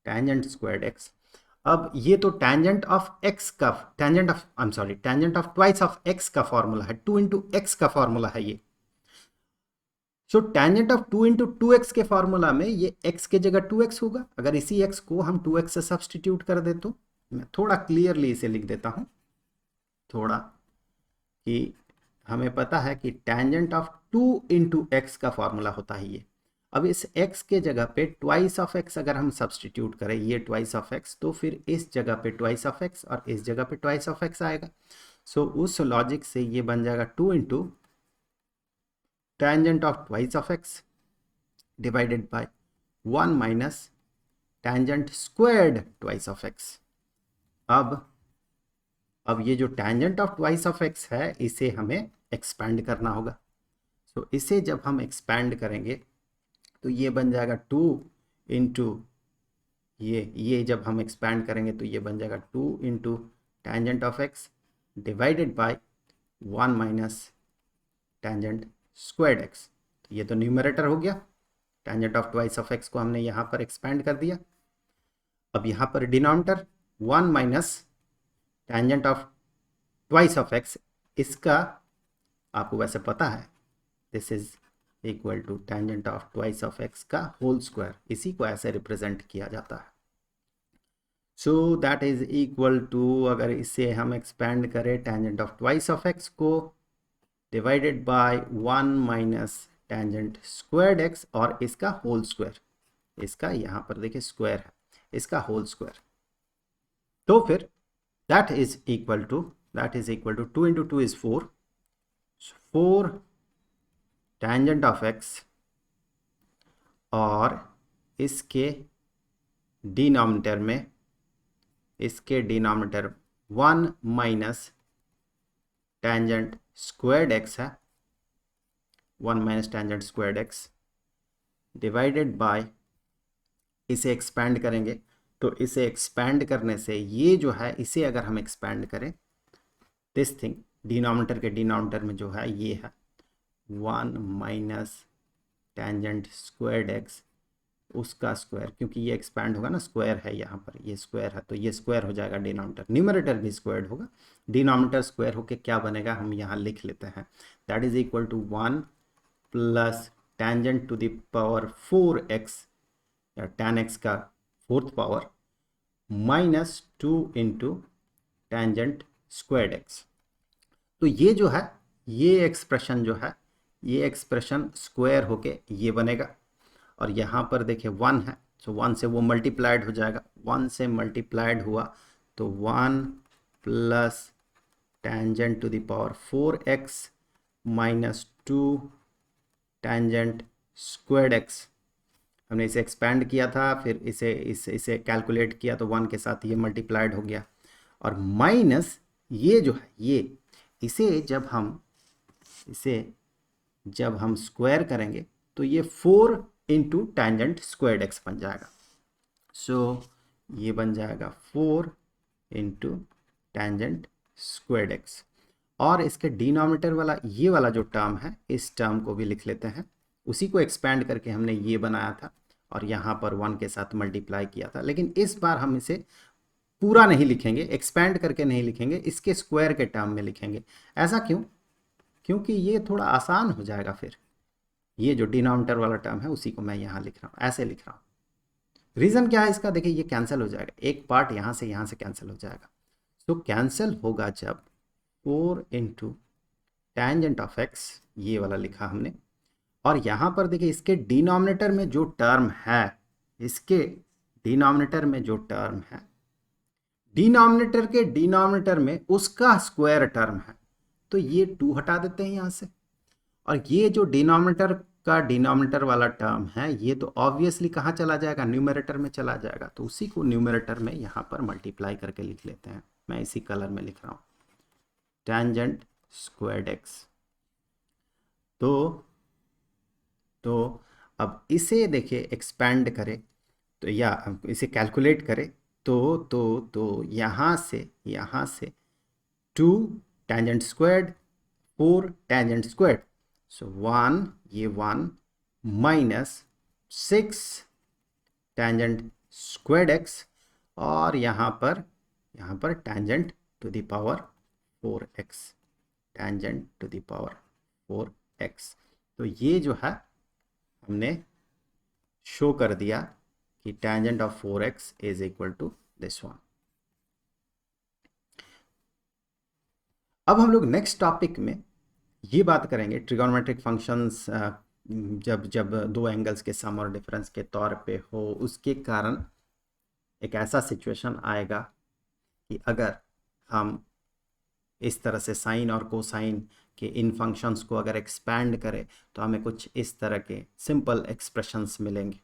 tangent squared x। अब ये तो टेंजेंट ऑफ x का, tangent of twice of x का फॉर्मूला है, 2 इंटू x का फॉर्मूला है ये। सो टेंजेंट ऑफ 2 इंटू 2x के फॉर्मूला में ये x के जगह 2x होगा। अगर इसी x को हम 2x से सब्सटीट्यूट कर दे तो, मैं थोड़ा क्लियरली इसे लिख देता हूं थोड़ा, कि हमें पता है कि टेंजेंट ऑफ 2 इंटू एक्स का फॉर्मूला होता है ये। अब इस x के जगह पे ट्वाइस ऑफ x अगर हम सब्सटीट्यूट करें, ये ट्वाइस ऑफ x, तो फिर इस जगह पे ट्वाइस ऑफ x और इस जगह पे ट्वाइस ऑफ x आएगा। सो उस लॉजिक से ये बन जाएगा 2 into tangent of twice of x divided by 1 minus tangent squared twice of x। अब ये जो tangent of twice of x है इसे हमें एक्सपेंड करना होगा। सो इसे जब हम एक्सपेंड करेंगे तो ये बन जाएगा 2 इंटू ये जब हम एक्सपेंड करेंगे तो ये बन जाएगा 2 into tangent of x divided by 1 minus tangent squared x। तो ये तो न्यूमरेटर हो गया, tangent of twice of x को हमने यहाँ पर एक्सपेंड कर दिया। अब यहाँ पर denominator 1 minus tangent of twice of x, इसका आपको वैसे पता है, this is equal to tangent of twice of x का होल स्क्वायर, इसी को ऐसे रिप्रेजेंट किया जाता है। So that is equal to, अगर इसे हम एक्सपेंड करें tangent of twice of x को divided by 1 minus tangent squared x और इसका होल स्क्वायर, इसका यहाँ पर देखिए स्क्वायर है, इसका होल स्क्वायर, तो फिर that is equal to 2 into 2 is 4, 4 tangent of x और इसके denominator 1 minus tangent squared x है, 1 minus tangent squared x divided bye, इसे एक्सपेंड करेंगे तो इसे एक्सपेंड करने से ये जो है, इसे अगर हम एक्सपेंड करें, दिस थिंग डिनोमिनेटर के डिनोमिनेटर में जो है ये है 1 माइनस टेंजेंट स्क्वायर्ड x, उसका स्क्वायर, क्योंकि ये एक्सपेंड होगा ना, स्क्वायर है यहाँ पर, ये स्क्वायर है तो ये स्क्वायर हो जाएगा डिनोमिनेटर, न्यूमरेटर भी स्क्वायर होगा, डिनोमिनेटर स्क्वायर होके क्या बनेगा हम यहाँ लिख लेते हैं, that is equal to 1 plus tangent to the power 4x या tan x का fourth power minus 2 into tangent squared x। तो ये जो है, ये एक्सप्रेशन जो है, ये एक्सप्रेशन स्क्वायर होके ये बनेगा, और यहाँ पर देखिए 1 है, सो 1 से वो मल्टीप्लाइड हो जाएगा, 1 से मल्टीप्लाइड हुआ तो 1 plus tangent to the power 4x minus 2 tangent squared x। हमने इसे एक्सपेंड किया था, फिर इसे कैलकुलेट किया तो 1 के साथ ये मल्टीप्लाइड हो गया, और माइनस ये जो है ये, इसे जब हम स्क्वायर करेंगे तो ये 4 इंटू टेंजेंट स्क्वायर्ड x बन जाएगा। सो ये बन जाएगा 4 इंटू टेंजेंट स्क्वायर्ड x, और इसके डिनोमिनेटर वाला ये वाला जो टर्म है, इस टर्म को भी लिख लेते हैं, उसी को एक्सपेंड करके हमने ये बनाया था और यहाँ पर 1 के साथ मल्टीप्लाई किया था, लेकिन इस बार हम इसे पूरा नहीं लिखेंगे, एक्सपेंड करके नहीं लिखेंगे, इसके स्क्वायर के टर्म में लिखेंगे। ऐसा क्यों? क्योंकि ये थोड़ा आसान हो जाएगा, फिर ये जो डिनोमिनेटर वाला टर्म है उसी को मैं यहाँ लिख रहा हूँ, ऐसे लिख रहा हूँ, रीज़न क्या है इसका, देखिए ये कैंसिल हो जाएगा, एक पार्ट यहाँ से कैंसिल हो जाएगा। तो कैंसिल होगा जब 4 इंटू टेंजेंट ऑफ एक्स, ये वाला लिखा हमने, और यहाँ पर देखिए इसके डिनोमिनेटर में जो टर्म है, इसके डिनोमिनेटर में जो टर्म है, डिनोमिनेटर के डिनोमिनेटर में उसका स्क्वायर टर्म है, तो ये 2 हटा देते हैं यहाँ से, और ये जो डिनोमिनेटर का डिनोमिनेटर वाला टर्म है ये तो ऑब्वियसली कहाँ चला जाएगा, न्यूमरेटर में चला जाएगा, तो उसी को न्यूमरेटर में यहाँ पर मल्टीप्लाई करके लिख लेते हैं। मैं इसी कलर में लिख रहा हूँ, टेंजेंट स्क्वायर्ड एक्स। तो अब इसे देखिए एक्सपेंड करें तो, या इसे कैलकुलेट करें तो यहाँ से 2 टेंजेंट स्क्वायर्ड, 4 टेंजेंट स्क्वायर्ड, सो 1, ये 1 माइनस 6 टेंजेंट स्क्वायर्ड एक्स, और यहाँ पर tangent to the power 4x, tangent to the power 4x। तो ये जो है हमने शो कर दिया कि tangent of 4x is equal to this one. अब हम लोग नेक्स्ट टॉपिक में ये बात करेंगे ट्रिगोनोमेट्रिक फंक्शंस, जब दो एंगल्स के सम और डिफरेंस के तौर पे हो, उसके कारण एक ऐसा सिचुएशन आएगा कि अगर हम इस तरह से साइन और कोसाइन के इन फंक्शंस को अगर एक्सपैंड करें तो हमें कुछ इस तरह के सिंपल एक्सप्रेशंस मिलेंगे,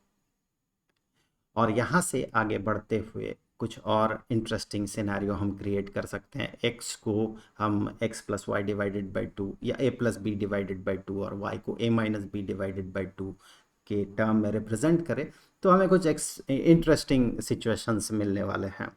और यहाँ से आगे बढ़ते हुए कुछ और इंटरेस्टिंग सिनेरियो हम क्रिएट कर सकते हैं। x को हम x plus y divided by 2 या a plus b divided by 2 और y को a minus b divided by 2 के टर्म में रिप्रेजेंट करें तो हमें कुछ इंटरेस्टिंग सिचुएशंस मिलने वाले हैं।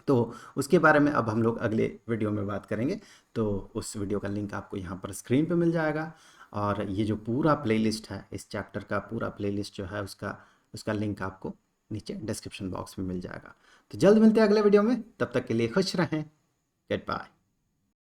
तो उसके बारे में अब हम लोग अगले वीडियो में बात करेंगे। तो उस वीडियो का लिंक आपको यहाँ पर स्क्रीन पे मिल जाएगा, और ये जो पूरा प्लेलिस्ट है, इस चैप्टर का पूरा प्लेलिस्ट जो है उसका लिंक आपको नीचे डिस्क्रिप्शन बॉक्स में मिल जाएगा। तो जल्द मिलते हैं अगले वीडियो में, तब तक के लिए खुश रहें। Good bye.